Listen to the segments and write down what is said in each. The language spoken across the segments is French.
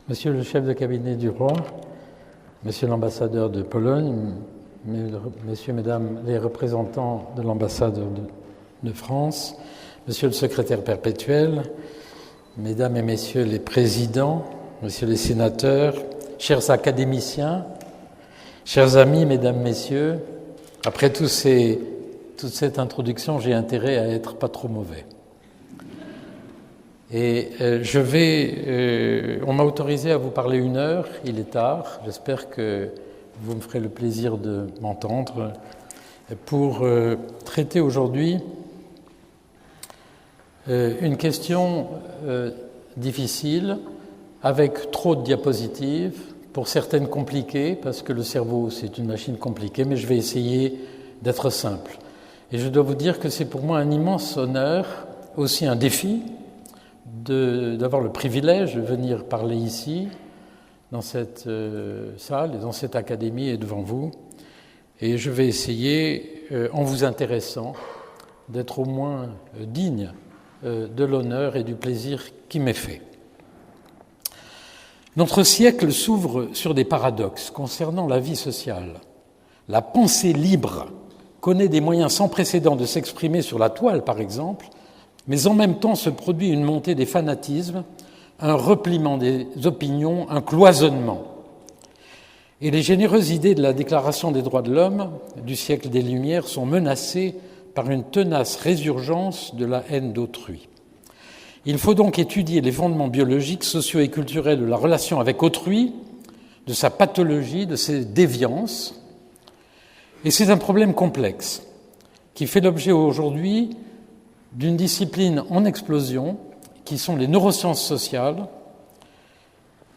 Monsieur le chef de cabinet du roi, monsieur l'ambassadeur de Pologne, messieurs, mesdames les représentants de l'ambassade de France, monsieur le secrétaire perpétuel, mesdames et messieurs les présidents, messieurs les sénateurs, chers académiciens, chers amis, mesdames, messieurs, après toute cette introduction, j'ai intérêt à être pas trop mauvais. Et on m'a autorisé à vous parler 1 heure, il est tard, j'espère que vous me ferez le plaisir de m'entendre, pour traiter aujourd'hui une question difficile, avec trop de diapositives, pour certaines compliquées, parce que le cerveau c'est une machine compliquée, mais je vais essayer d'être simple. Et je dois vous dire que c'est pour moi un immense honneur, aussi un défi, d'avoir le privilège de venir parler ici, dans cette salle et dans cette académie et devant vous. Et je vais essayer, en vous intéressant, d'être au moins digne de l'honneur et du plaisir qui m'est fait. Notre siècle s'ouvre sur des paradoxes concernant la vie sociale. La pensée libre connaît des moyens sans précédent de s'exprimer sur la toile, par exemple, mais en même temps se produit une montée des fanatismes, un repliement des opinions, un cloisonnement. Et les généreuses idées de la Déclaration des droits de l'homme du siècle des Lumières sont menacées par une tenace résurgence de la haine d'autrui. Il faut donc étudier les fondements biologiques, sociaux et culturels de la relation avec autrui, de sa pathologie, de ses déviances. Et c'est un problème complexe qui fait l'objet aujourd'hui d'une discipline en explosion, qui sont les neurosciences sociales,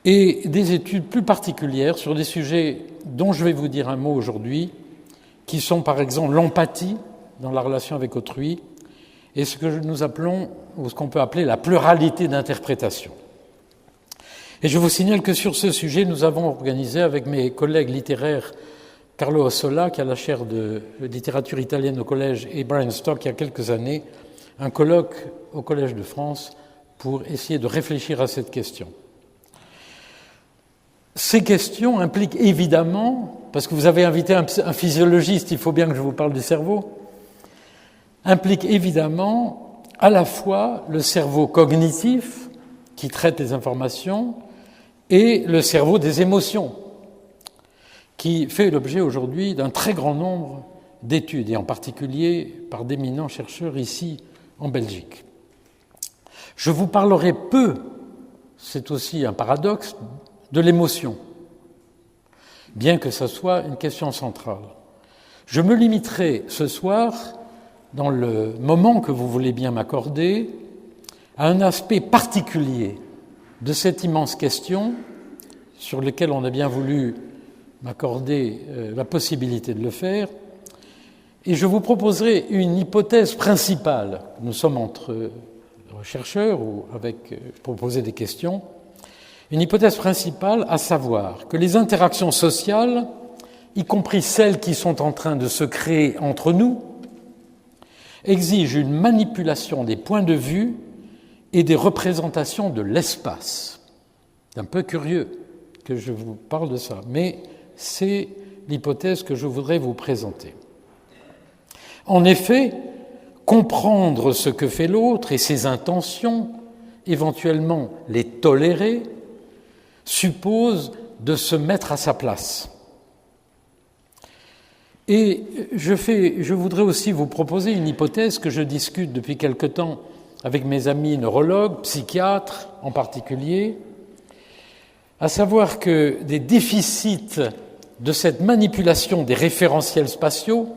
et des études plus particulières sur des sujets dont je vais vous dire un mot aujourd'hui, qui sont par exemple l'empathie dans la relation avec autrui, et ce que nous appelons, ou ce qu'on peut appeler la pluralité d'interprétation. Et je vous signale que sur ce sujet, nous avons organisé avec mes collègues littéraires Carlo Ossola, qui a la chaire de littérature italienne au collège, et Brian Stock, il y a quelques années, un colloque au Collège de France pour essayer de réfléchir à cette question. Ces questions impliquent évidemment, parce que vous avez invité un physiologiste, il faut bien que je vous parle du cerveau, impliquent évidemment à la fois le cerveau cognitif qui traite les informations et le cerveau des émotions qui fait l'objet aujourd'hui d'un très grand nombre d'études, et en particulier par d'éminents chercheurs ici en Belgique. Je vous parlerai peu, c'est aussi un paradoxe, de l'émotion, bien que ce soit une question centrale. Je me limiterai ce soir, dans le moment que vous voulez bien m'accorder, à un aspect particulier de cette immense question, sur lequel on a bien voulu m'accorder la possibilité de le faire, et je vous proposerai une hypothèse principale. Nous sommes entre chercheurs ou avec proposer des questions. Une hypothèse principale, à savoir que les interactions sociales, y compris celles qui sont en train de se créer entre nous, exigent une manipulation des points de vue et des représentations de l'espace. C'est un peu curieux que je vous parle de ça, mais c'est l'hypothèse que je voudrais vous présenter. En effet, comprendre ce que fait l'autre et ses intentions, éventuellement les tolérer, suppose de se mettre à sa place. Et je voudrais aussi vous proposer une hypothèse que je discute depuis quelque temps avec mes amis neurologues, psychiatres en particulier, à savoir que des déficits de cette manipulation des référentiels spatiaux,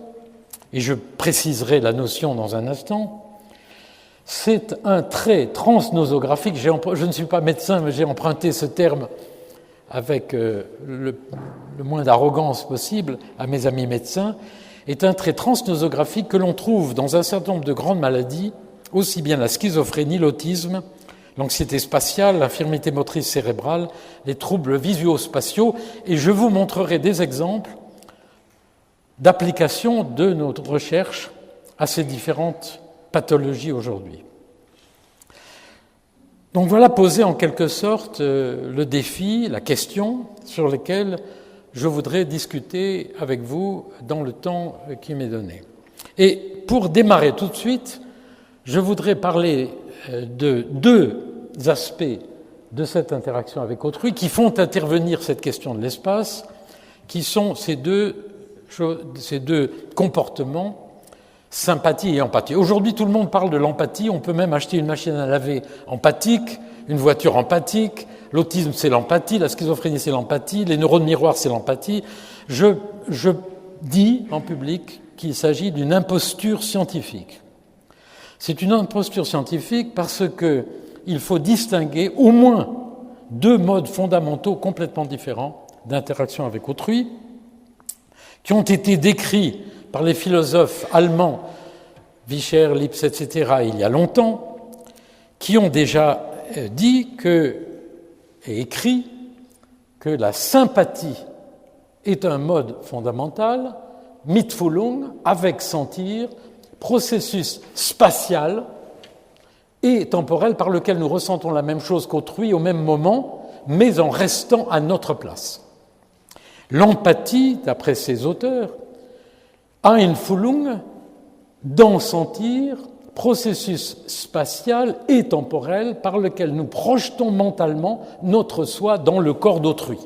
et je préciserai la notion dans un instant, c'est un trait transnosographique. Je ne suis pas médecin, mais j'ai emprunté ce terme avec le moins d'arrogance possible à mes amis médecins, est un trait transnosographique que l'on trouve dans un certain nombre de grandes maladies, aussi bien la schizophrénie, l'autisme, l'anxiété spatiale, l'infirmité motrice cérébrale, les troubles visuospatiaux, et je vous montrerai des exemples d'application de notre recherche à ces différentes pathologies aujourd'hui. Donc voilà posé en quelque sorte le défi, la question sur lequel je voudrais discuter avec vous dans le temps qui m'est donné. Et pour démarrer tout de suite, je voudrais parler de deux aspects de cette interaction avec autrui qui font intervenir cette question de l'espace, qui sont ces deux comportements, sympathie et empathie. Aujourd'hui, tout le monde parle de l'empathie. On peut même acheter une machine à laver empathique, une voiture empathique. L'autisme, c'est l'empathie. La schizophrénie, c'est l'empathie. Les neurones miroirs, c'est l'empathie. Je dis en public qu'il s'agit d'une imposture scientifique. C'est une imposture scientifique parce qu'il faut distinguer au moins deux modes fondamentaux complètement différents d'interaction avec autrui, qui ont été décrits par les philosophes allemands, Vischer, Lipps, etc., il y a longtemps, qui ont déjà dit et écrit que la sympathie est un mode fondamental, Mitfühlung, avec sentir, processus spatial et temporel par lequel nous ressentons la même chose qu'autrui au même moment, mais en restant à notre place. L'empathie, d'après ces auteurs, Einfühlung, dans sentir, processus spatial et temporel par lequel nous projetons mentalement notre soi dans le corps d'autrui.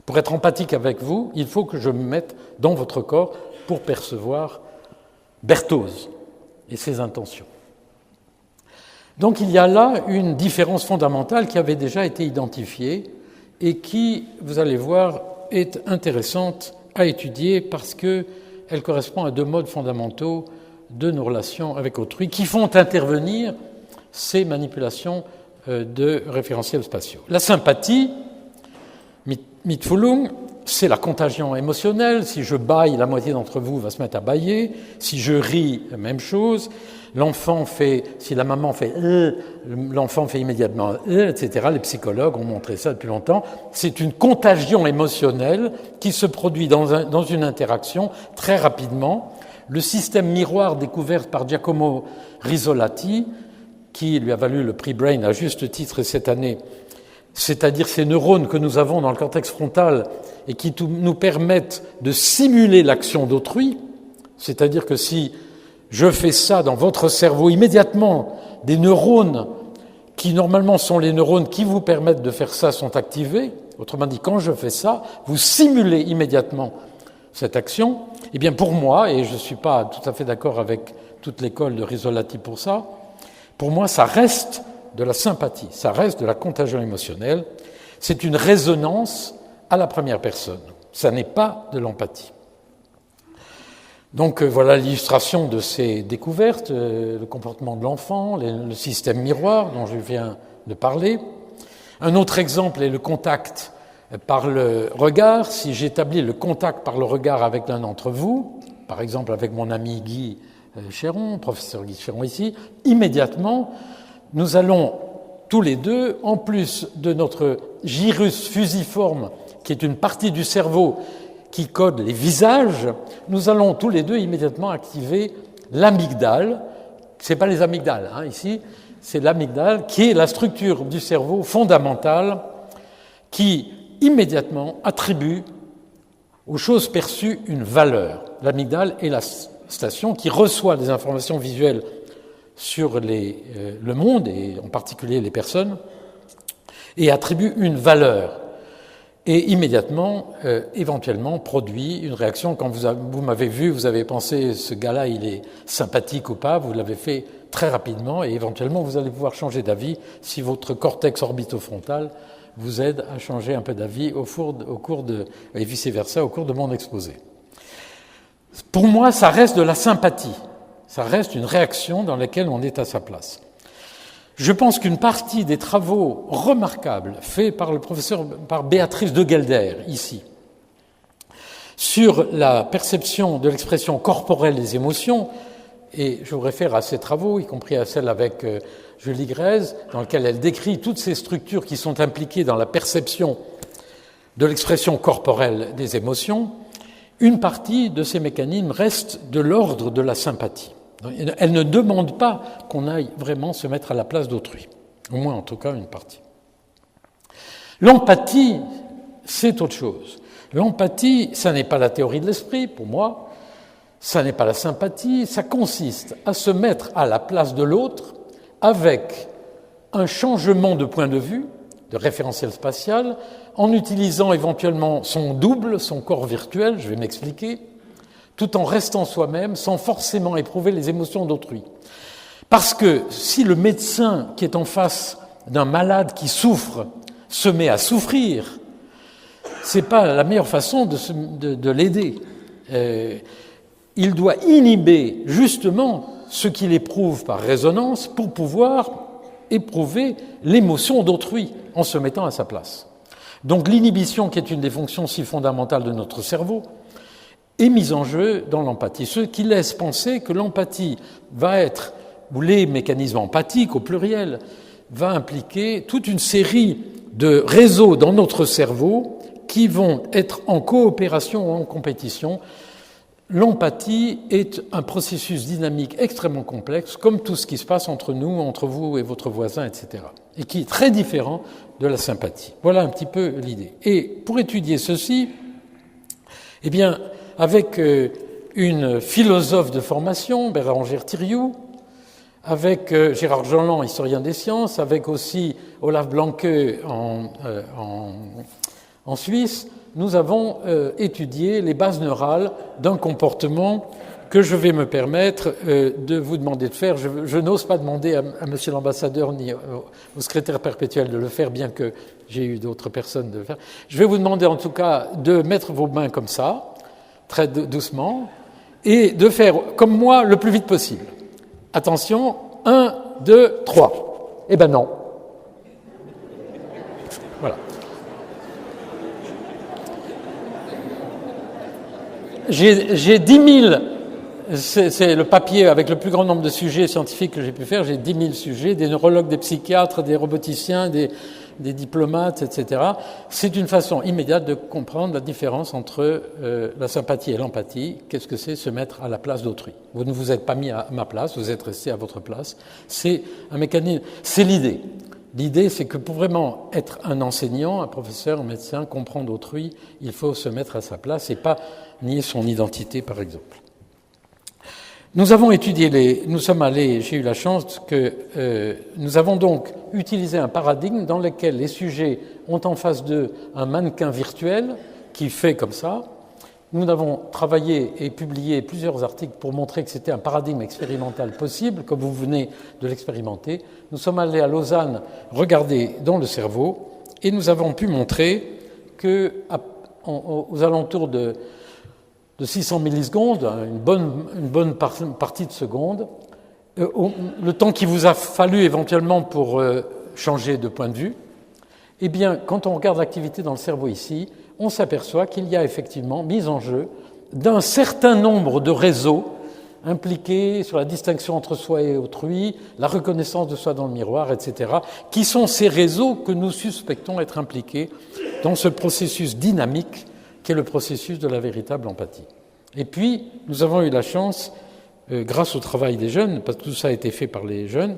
Pour être empathique avec vous, il faut que je me mette dans votre corps pour percevoir Berthoz et ses intentions. Donc il y a là une différence fondamentale qui avait déjà été identifiée et qui, vous allez voir, est intéressante à étudier parce qu'elle correspond à deux modes fondamentaux de nos relations avec autrui qui font intervenir ces manipulations de référentiels spatiaux. La sympathie, Mitfühlung, c'est la contagion émotionnelle. Si je bâille, la moitié d'entre vous va se mettre à bâiller. Si je ris, même chose. L'enfant fait, si la maman fait l'enfant fait immédiatement etc. Les psychologues ont montré ça depuis longtemps. C'est une contagion émotionnelle qui se produit dans une interaction très rapidement. Le système miroir découvert par Giacomo Rizzolatti, qui lui a valu le prix Brain à juste titre cette année, c'est-à-dire ces neurones que nous avons dans le cortex frontal et qui nous permettent de simuler l'action d'autrui, c'est-à-dire que si je fais ça dans votre cerveau, immédiatement, des neurones qui normalement sont les neurones qui vous permettent de faire ça sont activés. Autrement dit, quand je fais ça, vous simulez immédiatement cette action. Eh bien pour moi, et je ne suis pas tout à fait d'accord avec toute l'école de Rizzolatti pour ça, pour moi ça reste de la sympathie, ça reste de la contagion émotionnelle. C'est une résonance à la première personne. Ça n'est pas de l'empathie. Donc voilà l'illustration de ces découvertes, le comportement de l'enfant, le système miroir dont je viens de parler. Un autre exemple est le contact par le regard. Si j'établis le contact par le regard avec l'un d'entre vous, par exemple avec mon ami Guy Chéron, professeur Guy Chéron ici, immédiatement, nous allons tous les deux, en plus de notre gyrus fusiforme, qui est une partie du cerveau qui code les visages, nous allons tous les deux immédiatement activer l'amygdale. Ce n'est pas les amygdales, ici, c'est l'amygdale qui est la structure du cerveau fondamentale qui immédiatement attribue aux choses perçues une valeur. L'amygdale est la station qui reçoit des informations visuelles sur le monde, et en particulier les personnes, et attribue une valeur. Et immédiatement, éventuellement, produit une réaction. Quand vous m'avez vu, vous avez pensé, ce gars-là, il est sympathique ou pas, vous l'avez fait très rapidement, et éventuellement, vous allez pouvoir changer d'avis si votre cortex orbitofrontal vous aide à changer un peu d'avis et vice-versa, au cours de mon exposé. Pour moi, ça reste de la sympathie. Ça reste une réaction dans laquelle on est à sa place. Je pense qu'une partie des travaux remarquables faits par Béatrice de Gelder, ici, sur la perception de l'expression corporelle des émotions, et je vous réfère à ces travaux, y compris à celle avec Julie Grèze, dans lequel elle décrit toutes ces structures qui sont impliquées dans la perception de l'expression corporelle des émotions, une partie de ces mécanismes reste de l'ordre de la sympathie. Elle ne demande pas qu'on aille vraiment se mettre à la place d'autrui. au moins en tout cas une partie. L'empathie, c'est autre chose. L'empathie, ça n'est pas la théorie de l'esprit, pour moi, ça n'est pas la sympathie, ça consiste à se mettre à la place de l'autre avec un changement de point de vue, de référentiel spatial, en utilisant éventuellement son double, son corps virtuel, je vais m'expliquer, tout en restant soi-même, sans forcément éprouver les émotions d'autrui. Parce que si le médecin qui est en face d'un malade qui souffre se met à souffrir, c'est pas la meilleure façon de l'aider. Il doit inhiber justement ce qu'il éprouve par résonance pour pouvoir éprouver l'émotion d'autrui en se mettant à sa place. Donc l'inhibition, qui est une des fonctions si fondamentales de notre cerveau, est mise en jeu dans l'empathie. Ce qui laisse penser que l'empathie va être, ou les mécanismes empathiques au pluriel, va impliquer toute une série de réseaux dans notre cerveau qui vont être en coopération ou en compétition. L'empathie est un processus dynamique extrêmement complexe, comme tout ce qui se passe entre nous, entre vous et votre voisin, etc., et qui est très différent de la sympathie. Voilà un petit peu l'idée. Et pour étudier ceci, eh bien, avec une philosophe de formation, Bérangère Thiriou, avec Gérard Jolland, historien des sciences, avec aussi Olaf Blanke en Suisse, nous avons étudié les bases neurales d'un comportement que je vais me permettre de vous demander de faire. Je n'ose pas demander à monsieur l'ambassadeur ni au secrétaire perpétuel de le faire, bien que j'ai eu d'autres personnes de le faire. Je vais vous demander en tout cas de mettre vos mains comme ça, très doucement, et de faire comme moi le plus vite possible. Attention, 1, 2, 3. Eh ben non. Voilà. J'ai 10 000, c'est le papier avec le plus grand nombre de sujets scientifiques que j'ai pu faire, j'ai 10 000 sujets, des neurologues, des psychiatres, des roboticiens, des diplomates, etc. C'est une façon immédiate de comprendre la différence entre la sympathie et l'empathie. Qu'est-ce que c'est se mettre à la place d'autrui? Vous ne vous êtes pas mis à ma place, vous êtes resté à votre place. C'est un mécanisme, c'est l'idée. L'idée, c'est que pour vraiment être un enseignant, un professeur, un médecin, comprendre autrui, il faut se mettre à sa place et pas nier son identité, par exemple. Nous avons étudié nous sommes allés, j'ai eu la chance que nous avons donc utilisé un paradigme dans lequel les sujets ont en face d'eux un mannequin virtuel qui fait comme ça. Nous avons travaillé et publié plusieurs articles pour montrer que c'était un paradigme expérimental possible, comme vous venez de l'expérimenter. Nous sommes allés à Lausanne regarder dans le cerveau et nous avons pu montrer que aux alentours de 600 millisecondes, une bonne partie de seconde, le temps qu'il vous a fallu éventuellement pour changer de point de vue, eh bien, quand on regarde l'activité dans le cerveau ici, on s'aperçoit qu'il y a effectivement mise en jeu d'un certain nombre de réseaux impliqués sur la distinction entre soi et autrui, la reconnaissance de soi dans le miroir, etc., qui sont ces réseaux que nous suspectons être impliqués dans ce processus dynamique qui est le processus de la véritable empathie. Et puis, nous avons eu la chance, grâce au travail des jeunes, parce que tout ça a été fait par les jeunes,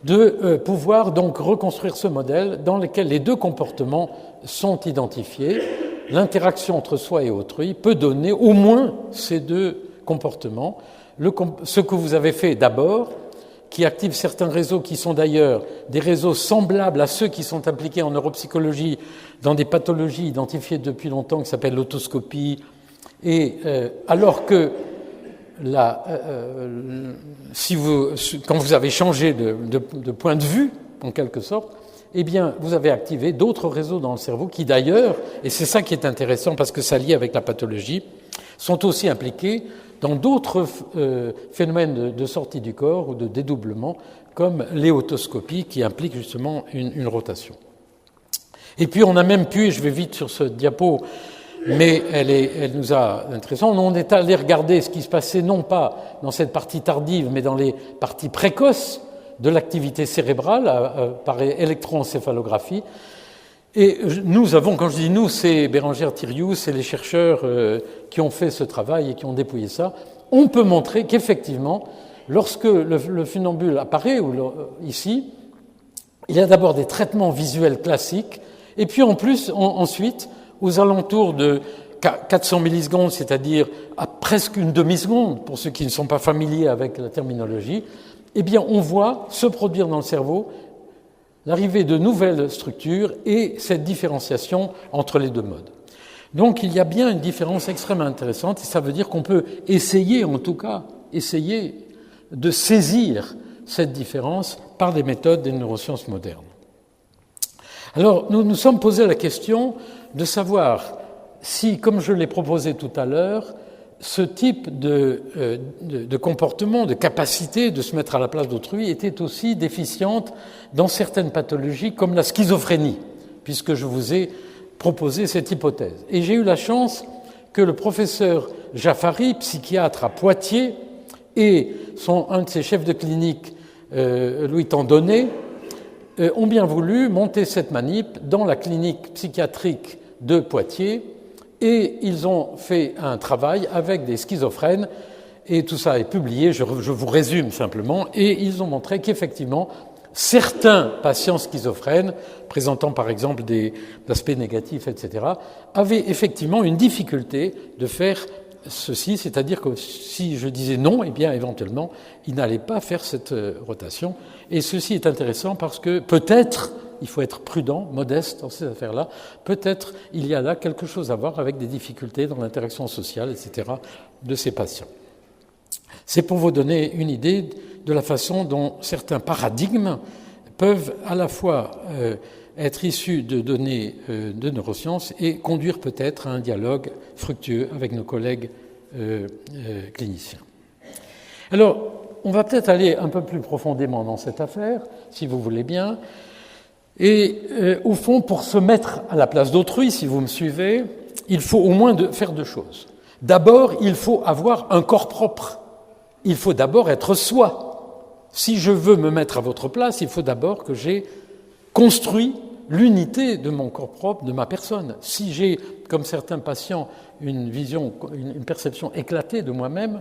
de pouvoir donc reconstruire ce modèle dans lequel les deux comportements sont identifiés. L'interaction entre soi et autrui peut donner au moins ces deux comportements. Ce que vous avez fait d'abord, qui active certains réseaux qui sont d'ailleurs des réseaux semblables à ceux qui sont impliqués en neuropsychologie dans des pathologies identifiées depuis longtemps qui s'appellent l'autoscopie. Et alors que quand vous avez changé de point de vue, en quelque sorte, eh bien, vous avez activé d'autres réseaux dans le cerveau qui, d'ailleurs, et c'est ça qui est intéressant parce que ça lie avec la pathologie, sont aussi impliqués dans d'autres phénomènes de sortie du corps ou de dédoublement, comme l'éotoscopie, qui implique justement une rotation. Et puis, on a même pu, et je vais vite sur ce diapo, mais elle nous a intéressant. On est allé regarder ce qui se passait non pas dans cette partie tardive, mais dans les parties précoces de l'activité cérébrale par électroencéphalographie. Et nous avons, quand je dis nous, c'est Bérangère Thiriou, c'est les chercheurs qui ont fait ce travail et qui ont dépouillé ça. On peut montrer qu'effectivement, lorsque le funambule apparaît ici, Il y a d'abord des traitements visuels classiques, et puis ensuite, aux alentours de 400 millisecondes, c'est-à-dire à presque une demi-seconde, pour ceux qui ne sont pas familiers avec la terminologie, eh bien, on voit se produire dans le cerveau l'arrivée de nouvelles structures et cette différenciation entre les deux modes. Donc, il y a bien une différence extrêmement intéressante, et ça veut dire qu'on peut essayer de saisir cette différence par des méthodes des neurosciences modernes. Alors, nous nous sommes posé la question de savoir si, comme je l'ai proposé tout à l'heure, ce type de comportement, de capacité de se mettre à la place d'autrui était aussi déficiente dans certaines pathologies comme la schizophrénie, puisque je vous ai proposé cette hypothèse. Et j'ai eu la chance que le professeur Jaffari, psychiatre à Poitiers, et un de ses chefs de clinique, Louis Tandonnet, ont bien voulu monter cette manip dans la clinique psychiatrique de Poitiers, et ils ont fait un travail avec des schizophrènes, et tout ça est publié, je vous résume simplement, et ils ont montré qu'effectivement, certains patients schizophrènes, présentant par exemple des aspects négatifs, etc., avaient effectivement une difficulté de faire ceci, c'est-à-dire que si je disais non, eh bien éventuellement, ils n'allaient pas faire cette rotation. Et ceci est intéressant parce que peut-être, il faut être prudent, modeste dans ces affaires-là, peut-être il y a là quelque chose à voir avec des difficultés dans l'interaction sociale, etc., de ces patients. C'est pour vous donner une idée de la façon dont certains paradigmes peuvent à la fois être issus de données de neurosciences et conduire peut-être à un dialogue fructueux avec nos collègues cliniciens. Alors, on va peut-être aller un peu plus profondément dans cette affaire, si vous voulez bien. Et au fond, pour se mettre à la place d'autrui, si vous me suivez, il faut au moins faire deux choses. D'abord, il faut avoir un corps propre. Il faut d'abord être soi. Si je veux me mettre à votre place, il faut d'abord que j'ai construit l'unité de mon corps propre, de ma personne. Si j'ai, comme certains patients, une perception éclatée de moi-même,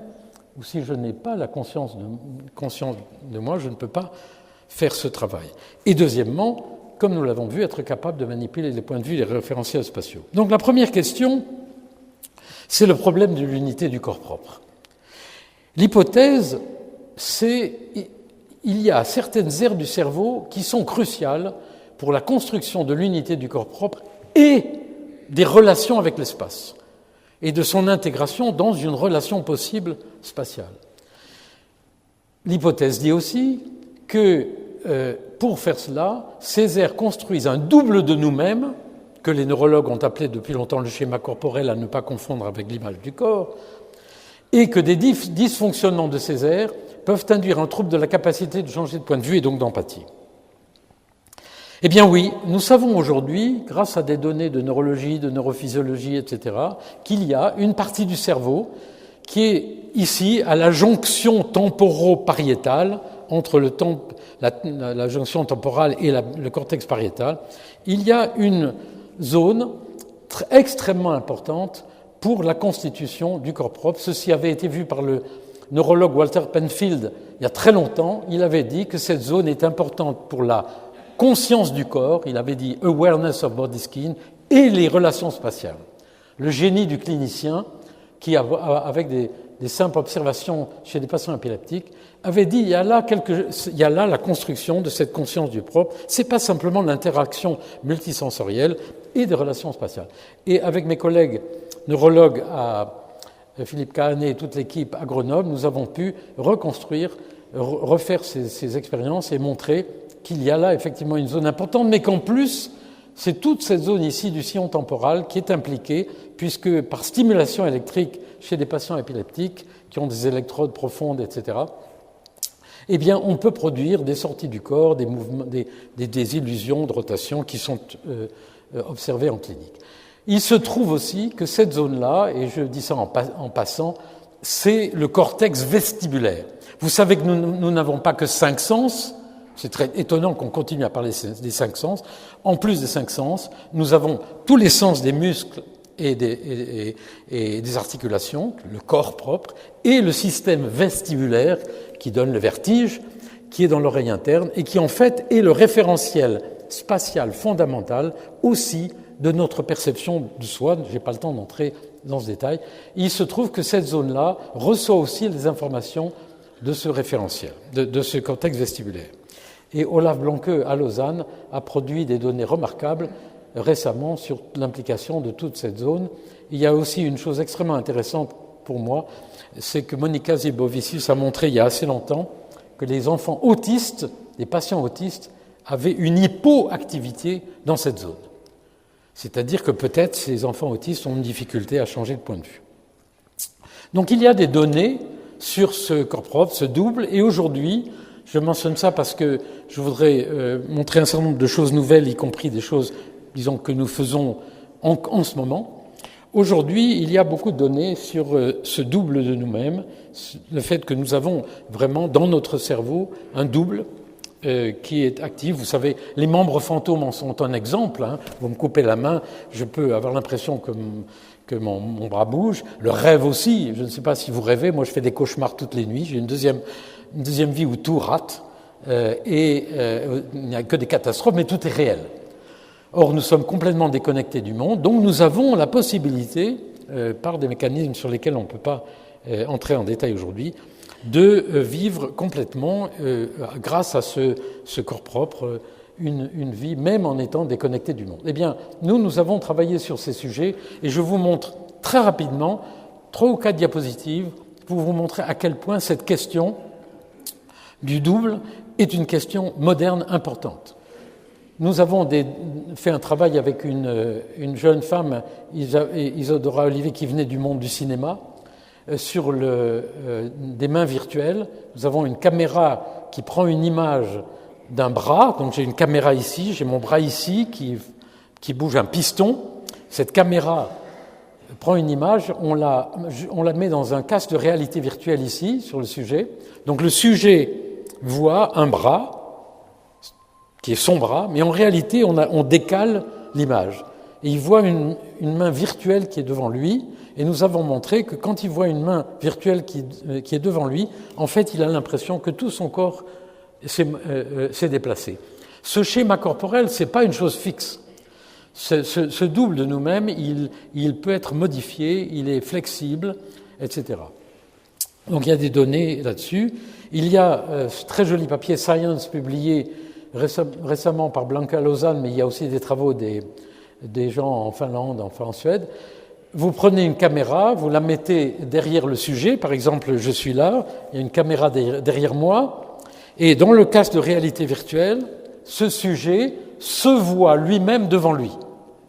ou si je n'ai pas la conscience de moi, je ne peux pas faire ce travail. Et deuxièmement, comme nous l'avons vu, être capable de manipuler les points de vue, les référentiels spatiaux. Donc la première question, c'est le problème de l'unité du corps propre. L'hypothèse, c'est il y a certaines aires du cerveau qui sont cruciales pour la construction de l'unité du corps propre et des relations avec l'espace et de son intégration dans une relation possible spatiale. L'hypothèse dit aussi que pour faire cela, ces aires construisent un double de nous-mêmes, que les neurologues ont appelé depuis longtemps le schéma corporel à ne pas confondre avec l'image du corps, et que des dysfonctionnements de ces aires peuvent induire un trouble de la capacité de changer de point de vue et donc d'empathie. Eh bien oui, nous savons aujourd'hui, grâce à des données de neurologie, de neurophysiologie, etc., qu'il y a une partie du cerveau qui est ici à la jonction temporopariétale entre la jonction temporale et le cortex pariétal. Il y a une zone extrêmement importante pour la constitution du corps propre. Ceci avait été vu par le neurologue Walter Penfield il y a très longtemps. Il avait dit que cette zone est importante pour la conscience du corps, il avait dit « awareness of body skin » et les relations spatiales. Le génie du clinicien, qui avec des simples observations chez des patients épileptiques, avait dit il y a là la construction de cette conscience du propre. C'est pas simplement l'interaction multisensorielle et des relations spatiales. Et avec mes collègues neurologues Philippe Cahanet et toute l'équipe à Grenoble, nous avons pu refaire ces expériences et montrer qu'il y a là effectivement une zone importante, mais qu'en plus, c'est toute cette zone ici du sillon temporal qui est impliquée, puisque par stimulation électrique chez des patients épileptiques qui ont des électrodes profondes, etc., eh bien, on peut produire des sorties du corps, des mouvements, des illusions de rotation qui sont observées en clinique. Il se trouve aussi que cette zone-là, et je dis ça en passant, c'est le cortex vestibulaire. Vous savez que nous n'avons pas que 5 sens. C'est très étonnant qu'on continue à parler des 5 sens. En plus des 5 sens, nous avons tous les sens des muscles et des articulations, le corps propre, et le système vestibulaire qui donne le vertige, qui est dans l'oreille interne et qui en fait est le référentiel spatial fondamental aussi de notre perception de soi. Je n'ai pas le temps d'entrer dans ce détail. Il se trouve que cette zone-là reçoit aussi les informations de ce référentiel, de ce cortex vestibulaire. Et Olaf Blanke, à Lausanne, a produit des données remarquables récemment sur l'implication de toute cette zone. Il y a aussi une chose extrêmement intéressante pour moi, c'est que Monika Zibovicius a montré il y a assez longtemps que les enfants autistes, les patients autistes, avaient une hypoactivité dans cette zone. C'est-à-dire que peut-être ces enfants autistes ont une difficulté à changer de point de vue. Donc il y a des données sur ce corps propre, ce double, et aujourd'hui, je mentionne ça parce que je voudrais montrer un certain nombre de choses nouvelles, y compris des choses, disons, que nous faisons en ce moment. Aujourd'hui, il y a beaucoup de données sur ce double de nous-mêmes, le fait que nous avons vraiment dans notre cerveau un double qui est actif. Vous savez, les membres fantômes en sont un exemple. Vous me coupez la main, je peux avoir l'impression que mon bras bouge. Le rêve aussi, je ne sais pas si vous rêvez, moi je fais des cauchemars toutes les nuits. J'ai une deuxième vie où tout rate il n'y a que des catastrophes, mais tout est réel. Or, nous sommes complètement déconnectés du monde, donc nous avons la possibilité, par des mécanismes sur lesquels on ne peut pas entrer en détail aujourd'hui, de vivre complètement, grâce à ce corps propre, une vie, même en étant déconnecté du monde. Eh bien, nous avons travaillé sur ces sujets, et je vous montre très rapidement, 3 ou 4 diapositives, pour vous montrer à quel point cette question du double est une question moderne importante. Nous avons fait un travail avec une jeune femme, Isadora Olivier, qui venait du monde du cinéma, sur des mains virtuelles. Nous avons une caméra qui prend une image d'un bras. Donc j'ai une caméra ici, j'ai mon bras ici qui bouge un piston. Cette caméra prend une image, on la met dans un casque de réalité virtuelle ici, sur le sujet. Donc le sujet voit un bras, qui est son bras, mais en réalité, on décale l'image. Et il voit une main virtuelle qui est devant lui, et nous avons montré que quand il voit une main virtuelle qui est devant lui, en fait, il a l'impression que tout son corps s'est déplacé. Ce schéma corporel, c'est pas une chose fixe. Ce double de nous-mêmes, il peut être modifié, il est flexible, etc. Donc il y a des données là-dessus. Il y a ce très joli papier Science publié récemment par Blanke à Lausanne, mais il y a aussi des travaux des gens en Finlande, enfin en Suède. Vous prenez une caméra, vous la mettez derrière le sujet, par exemple, je suis là, il y a une caméra derrière moi, et dans le casque de réalité virtuelle, ce sujet se voit lui-même devant lui.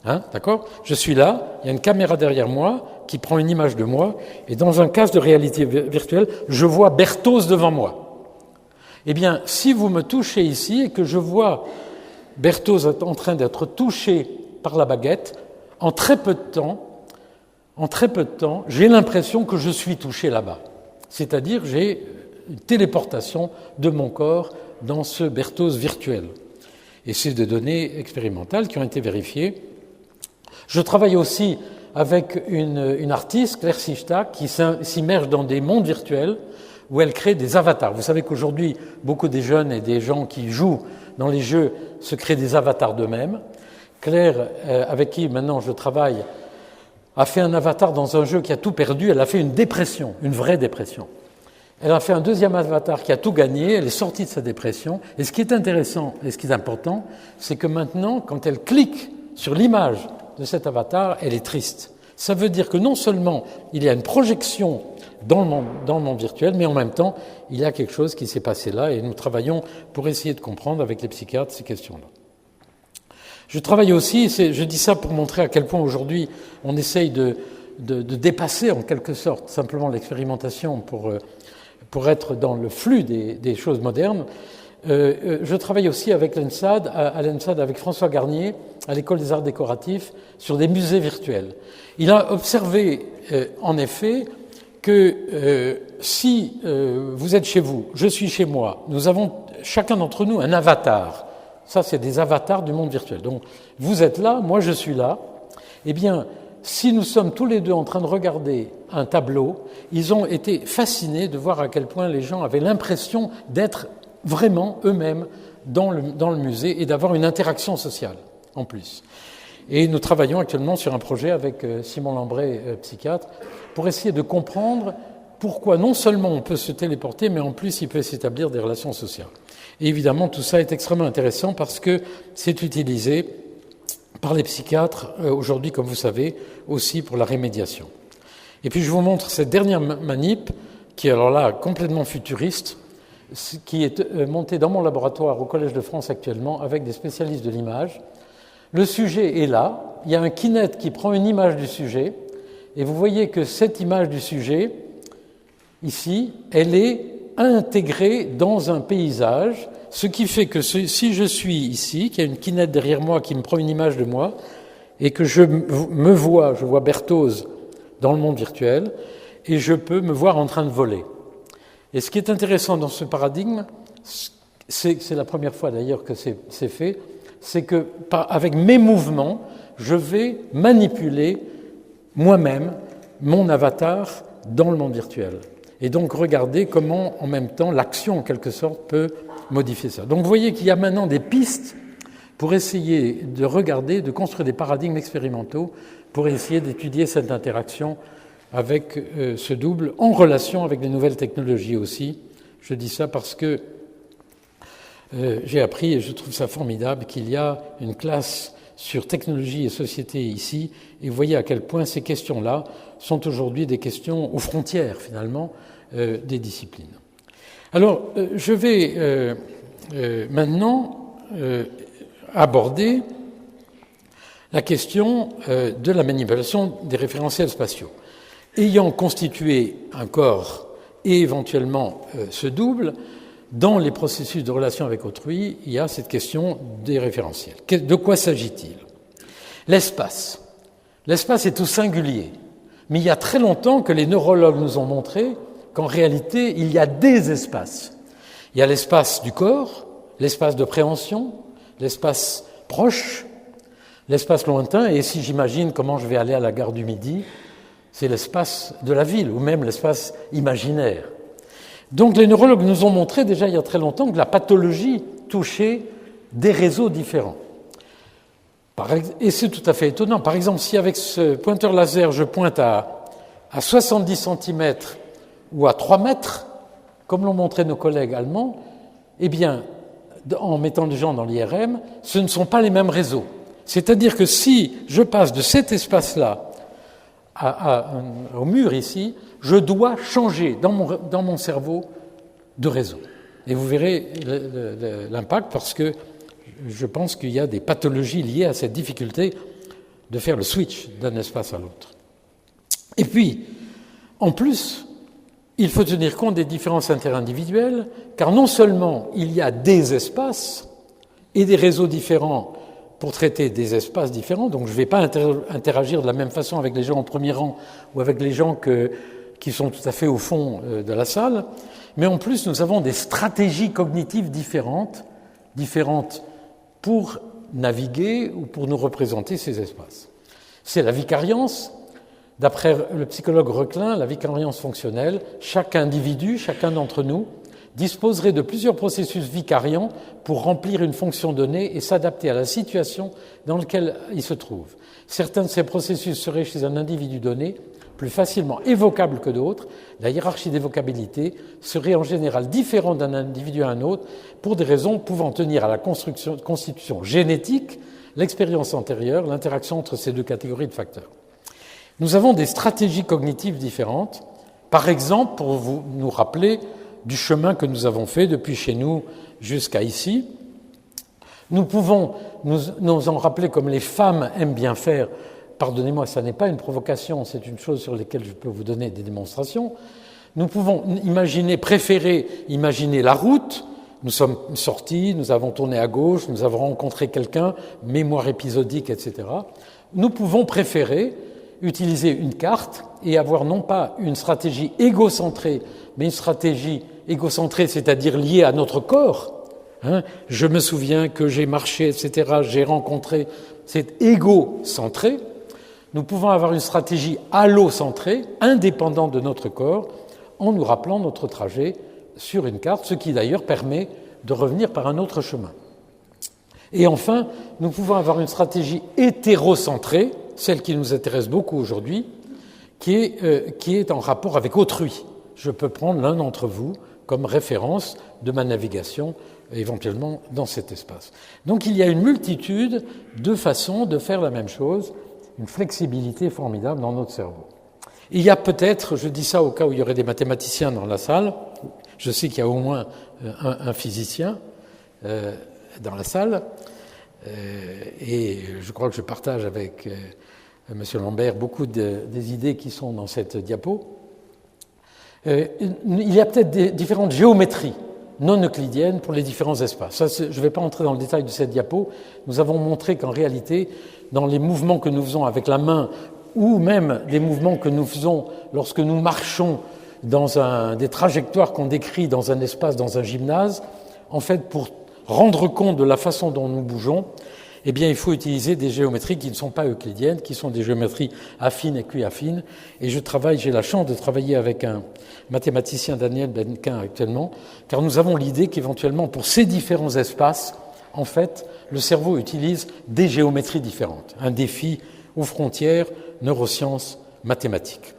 D'accord ? Je suis là, il y a une caméra derrière moi qui prend une image de moi, et dans un casque de réalité virtuelle, je vois Berthoz devant moi. Eh bien, si vous me touchez ici et que je vois Berthoz en train d'être touché par la baguette, en très peu de temps, j'ai l'impression que je suis touché là-bas. C'est-à-dire, j'ai une téléportation de mon corps dans ce Berthoz virtuel. Et c'est des données expérimentales qui ont été vérifiées. Je travaille aussi avec une artiste, Claire Sichta, qui s'immerge dans des mondes virtuels où elle crée des avatars. Vous savez qu'aujourd'hui, beaucoup des jeunes et des gens qui jouent dans les jeux se créent des avatars d'eux-mêmes. Claire, avec qui maintenant je travaille, a fait un avatar dans un jeu qui a tout perdu. Elle a fait une dépression, une vraie dépression. Elle a fait un deuxième avatar qui a tout gagné. Elle est sortie de sa dépression. Et ce qui est intéressant et ce qui est important, c'est que maintenant, quand elle clique sur l'image de cet avatar, elle est triste. Ça veut dire que non seulement il y a une projection dans le monde virtuel, mais en même temps, il y a quelque chose qui s'est passé là et nous travaillons pour essayer de comprendre avec les psychiatres ces questions-là. Je travaille aussi, je dis ça pour montrer à quel point aujourd'hui on essaye de dépasser en quelque sorte simplement l'expérimentation pour être dans le flux des choses modernes. Je travaille aussi avec l'ENSAD, à l'ENSAD avec François Garnier, à l'École des Arts Décoratifs, sur des musées virtuels. Il a observé, en effet, que si vous êtes chez vous, je suis chez moi, nous avons chacun d'entre nous un avatar. Ça, c'est des avatars du monde virtuel. Donc, vous êtes là, moi je suis là. Eh bien, si nous sommes tous les deux en train de regarder un tableau, ils ont été fascinés de voir à quel point les gens avaient l'impression d'être vraiment eux-mêmes dans le musée et d'avoir une interaction sociale en plus. Et nous travaillons actuellement sur un projet avec Simon Lambray, psychiatre, pour essayer de comprendre pourquoi non seulement on peut se téléporter, mais en plus il peut s'établir des relations sociales. Et évidemment, tout ça est extrêmement intéressant parce que c'est utilisé par les psychiatres aujourd'hui, comme vous savez, aussi pour la rémédiation. Et puis je vous montre cette dernière manip, qui est alors là complètement futuriste, qui est montée dans mon laboratoire au Collège de France actuellement avec des spécialistes de l'image. Le sujet est là, il y a un Kinect qui prend une image du sujet, et vous voyez que cette image du sujet, ici, elle est intégrée dans un paysage, ce qui fait que si je suis ici, qu'il y a une Kinect derrière moi qui me prend une image de moi, et que je vois Berthoz dans le monde virtuel, et je peux me voir en train de voler. Et ce qui est intéressant dans ce paradigme, c'est la première fois d'ailleurs que c'est fait, c'est que avec mes mouvements, je vais manipuler moi-même mon avatar dans le monde virtuel. Et donc regardez comment en même temps l'action en quelque sorte peut modifier ça. Donc vous voyez qu'il y a maintenant des pistes pour essayer de regarder, de construire des paradigmes expérimentaux pour essayer d'étudier cette interaction avec ce double, en relation avec les nouvelles technologies aussi. Je dis ça parce que j'ai appris, et je trouve ça formidable, qu'il y a une classe sur technologie et société ici, et vous voyez à quel point ces questions-là sont aujourd'hui des questions aux frontières, finalement, des disciplines. Alors, je vais maintenant aborder la question de la manipulation des référentiels spatiaux. Ayant constitué un corps et éventuellement ce double, dans les processus de relation avec autrui, il y a cette question des référentiels. De quoi s'agit-il ? L'espace. L'espace est tout singulier, mais il y a très longtemps que les neurologues nous ont montré qu'en réalité, il y a des espaces. Il y a l'espace du corps, l'espace de préhension, l'espace proche, l'espace lointain, et si j'imagine comment je vais aller à la gare du Midi, c'est l'espace de la ville, ou même l'espace imaginaire. Donc les neurologues nous ont montré déjà il y a très longtemps que la pathologie touchait des réseaux différents. Et c'est tout à fait étonnant. Par exemple, si avec ce pointeur laser, je pointe à 70 cm ou à 3 mètres, comme l'ont montré nos collègues allemands, eh bien, en mettant les gens dans l'IRM, ce ne sont pas les mêmes réseaux. C'est-à-dire que si je passe de cet espace-là au mur ici, je dois changer dans mon cerveau de réseau. Et vous verrez l'impact parce que je pense qu'il y a des pathologies liées à cette difficulté de faire le switch d'un espace à l'autre. Et puis, en plus, il faut tenir compte des différences interindividuelles, car non seulement il y a des espaces et des réseaux différents pour traiter des espaces différents, donc je ne vais pas interagir de la même façon avec les gens au premier rang ou avec les gens qui sont tout à fait au fond de la salle, mais en plus nous avons des stratégies cognitives différentes pour naviguer ou pour nous représenter ces espaces. C'est la vicariance. D'après le psychologue Reclin, la vicariance fonctionnelle, chaque individu, chacun d'entre nous, disposerait de plusieurs processus vicariants pour remplir une fonction donnée et s'adapter à la situation dans laquelle il se trouve. Certains de ces processus seraient chez un individu donné plus facilement évocables que d'autres. La hiérarchie d'évocabilité serait en général différente d'un individu à un autre pour des raisons pouvant tenir à la constitution génétique, l'expérience antérieure, l'interaction entre ces deux catégories de facteurs. Nous avons des stratégies cognitives différentes. Par exemple, pour nous rappeler du chemin que nous avons fait depuis chez nous jusqu'à ici, nous pouvons nous en rappeler comme les femmes aiment bien faire. Pardonnez-moi, ça n'est pas une provocation, c'est une chose sur laquelle je peux vous donner des démonstrations. Nous pouvons préférer imaginer la route. Nous sommes sortis, nous avons tourné à gauche, nous avons rencontré quelqu'un, mémoire épisodique, etc. Nous pouvons préférer utiliser une carte et avoir non pas une stratégie égocentrée, mais une stratégie égocentrée, c'est-à-dire liée à notre corps. Je me souviens que j'ai marché, etc., j'ai rencontré, c'est égocentré. Nous pouvons avoir une stratégie allocentrée, indépendante de notre corps, en nous rappelant notre trajet sur une carte, ce qui d'ailleurs permet de revenir par un autre chemin. Et enfin, nous pouvons avoir une stratégie hétérocentrée, celle qui nous intéresse beaucoup aujourd'hui, qui est en rapport avec autrui. Je peux prendre l'un d'entre vous comme référence de ma navigation, éventuellement dans cet espace. Donc il y a une multitude de façons de faire la même chose, une flexibilité formidable dans notre cerveau. Il y a peut-être, je dis ça au cas où il y aurait des mathématiciens dans la salle, je sais qu'il y a au moins un physicien dans la salle, et je crois que je partage avec M. Lambert beaucoup des idées qui sont dans cette diapo. Il y a peut-être des différentes géométries non euclidiennes pour les différents espaces. Ça, je ne vais pas entrer dans le détail de cette diapo. Nous avons montré qu'en réalité, dans les mouvements que nous faisons avec la main ou même les mouvements que nous faisons lorsque nous marchons dans des trajectoires qu'on décrit dans un espace, dans un gymnase, en fait, pour rendre compte de la façon dont nous bougeons, eh bien, il faut utiliser des géométries qui ne sont pas euclidiennes, qui sont des géométries affines et cuit-affines. Et j'ai la chance de travailler avec un mathématicien, Daniel Benquin, actuellement, car nous avons l'idée qu'éventuellement, pour ces différents espaces, en fait, le cerveau utilise des géométries différentes. Un défi aux frontières neurosciences mathématiques.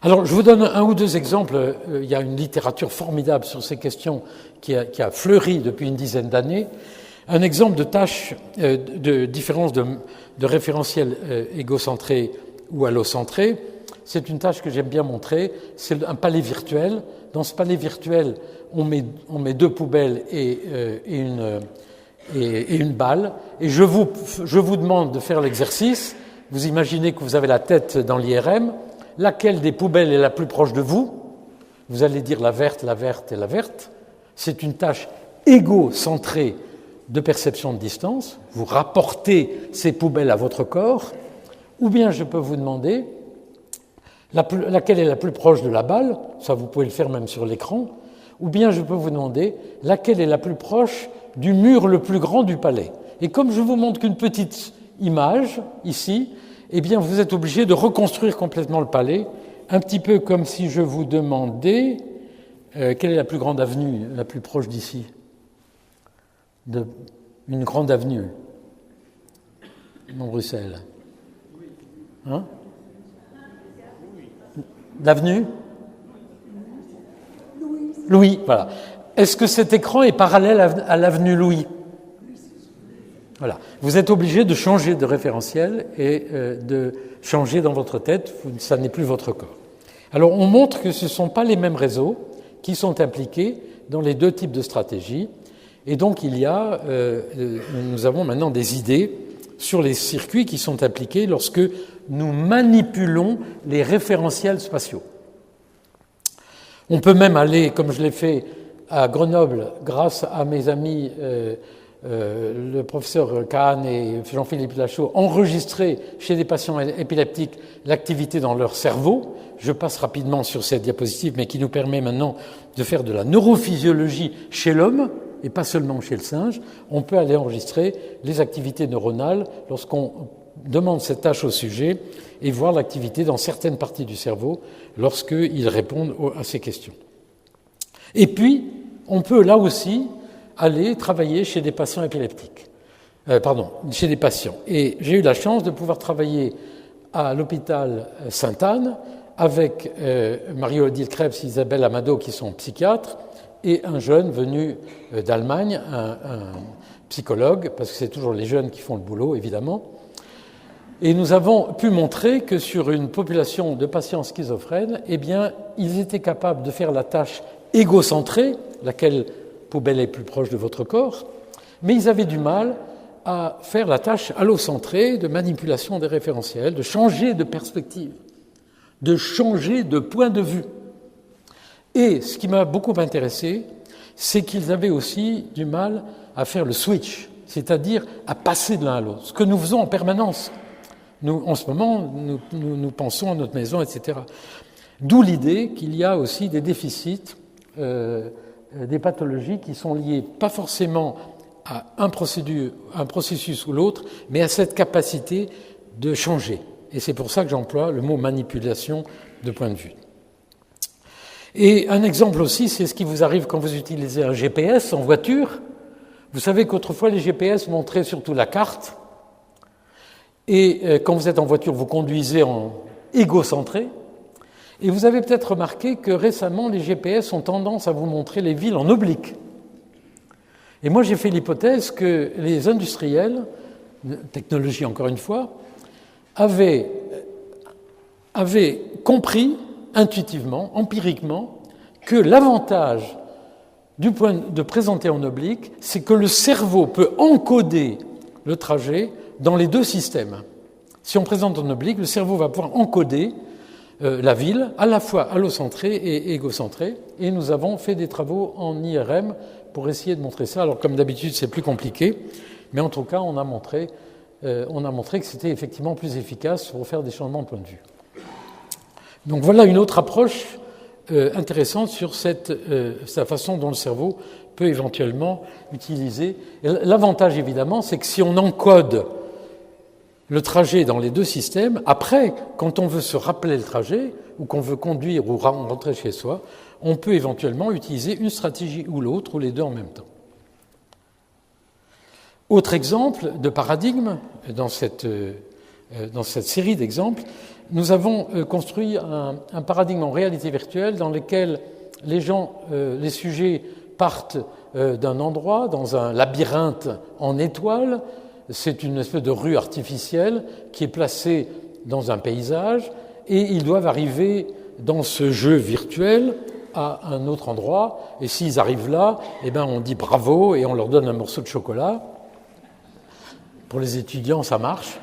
Alors, je vous donne un ou deux exemples. Il y a une littérature formidable sur ces questions qui a fleuri depuis une dizaine d'années. Un exemple de tâche de différence de référentiel égocentré ou allocentré, c'est une tâche que j'aime bien montrer, c'est un palais virtuel. Dans ce palais virtuel, on met deux poubelles et une balle, et je vous demande de faire l'exercice. Vous imaginez que vous avez la tête dans l'IRM, laquelle des poubelles est la plus proche de vous? Vous allez dire la verte et la verte. C'est une tâche égocentrée de perception de distance, vous rapportez ces poubelles à votre corps, ou bien je peux vous demander laquelle est la plus proche de la balle, ça vous pouvez le faire même sur l'écran, ou bien je peux vous demander laquelle est la plus proche du mur le plus grand du palais. Et comme je vous montre qu'une petite image ici, eh bien vous êtes obligé de reconstruire complètement le palais, un petit peu comme si je vous demandais quelle est la plus grande avenue, la plus proche d'ici. Une grande avenue dans Bruxelles. Hein? L'avenue Louis, voilà. Est-ce que cet écran est parallèle à l'avenue Louis? Voilà. Vous êtes obligé de changer de référentiel et de changer dans votre tête, ça n'est plus votre corps. Alors on montre que ce ne sont pas les mêmes réseaux qui sont impliqués dans les deux types de stratégies. Et donc, nous avons maintenant des idées sur les circuits qui sont impliqués lorsque nous manipulons les référentiels spatiaux. On peut même aller, comme je l'ai fait à Grenoble, grâce à mes amis, le professeur Kahn et Jean-Philippe Lachaud, enregistrer chez des patients épileptiques l'activité dans leur cerveau. Je passe rapidement sur cette diapositive, mais qui nous permet maintenant de faire de la neurophysiologie chez l'homme, et pas seulement chez le singe. On peut aller enregistrer les activités neuronales lorsqu'on demande cette tâche au sujet et voir l'activité dans certaines parties du cerveau lorsqu'ils répondent à ces questions. Et puis, on peut là aussi aller travailler chez des patients épileptiques. Chez des patients. Et j'ai eu la chance de pouvoir travailler à l'hôpital Sainte-Anne avec Marie-Odile Krebs et Isabelle Amado qui sont psychiatres, et un jeune venu d'Allemagne, un psychologue, parce que c'est toujours les jeunes qui font le boulot, évidemment. Et nous avons pu montrer que sur une population de patients schizophrènes, eh bien, ils étaient capables de faire la tâche égocentrée, laquelle poubelle est plus proche de votre corps, mais ils avaient du mal à faire la tâche allocentrée de manipulation des référentiels, de changer de perspective, de changer de point de vue. Et ce qui m'a beaucoup intéressé, c'est qu'ils avaient aussi du mal à faire le switch, c'est-à-dire à passer de l'un à l'autre, ce que nous faisons en permanence. Nous, en ce moment, nous pensons à notre maison, etc. D'où l'idée qu'il y a aussi des déficits, des pathologies qui sont liées pas forcément à un processus ou l'autre, mais à cette capacité de changer. Et c'est pour ça que j'emploie le mot manipulation de point de vue. Et un exemple aussi, c'est ce qui vous arrive quand vous utilisez un GPS en voiture. Vous savez qu'autrefois, les GPS montraient surtout la carte. Et quand vous êtes en voiture, vous conduisez en égocentré. Et vous avez peut-être remarqué que récemment, les GPS ont tendance à vous montrer les villes en oblique. Et moi, j'ai fait l'hypothèse que les industriels, technologie encore une fois, avaient compris intuitivement, empiriquement, que l'avantage du point de présenter en oblique, c'est que le cerveau peut encoder le trajet dans les deux systèmes. Si on présente en oblique, le cerveau va pouvoir encoder la ville, à la fois allocentrée et égocentrée, et nous avons fait des travaux en IRM pour essayer de montrer ça. Alors, comme d'habitude, c'est plus compliqué, mais en tout cas, on a montré que c'était effectivement plus efficace pour faire des changements de point de vue. Donc voilà une autre approche intéressante sur sa façon dont le cerveau peut éventuellement utiliser. Et l'avantage, évidemment, c'est que si on encode le trajet dans les deux systèmes, après, quand on veut se rappeler le trajet, ou qu'on veut conduire ou rentrer chez soi, on peut éventuellement utiliser une stratégie ou l'autre, ou les deux en même temps. Autre exemple de paradigme dans cette série d'exemples, nous avons construit un paradigme en réalité virtuelle dans lequel les sujets partent d'un endroit, dans un labyrinthe en étoiles. C'est une espèce de rue artificielle qui est placée dans un paysage et ils doivent arriver dans ce jeu virtuel à un autre endroit. Et s'ils arrivent là, eh ben on dit bravo et on leur donne un morceau de chocolat. Pour les étudiants, ça marche.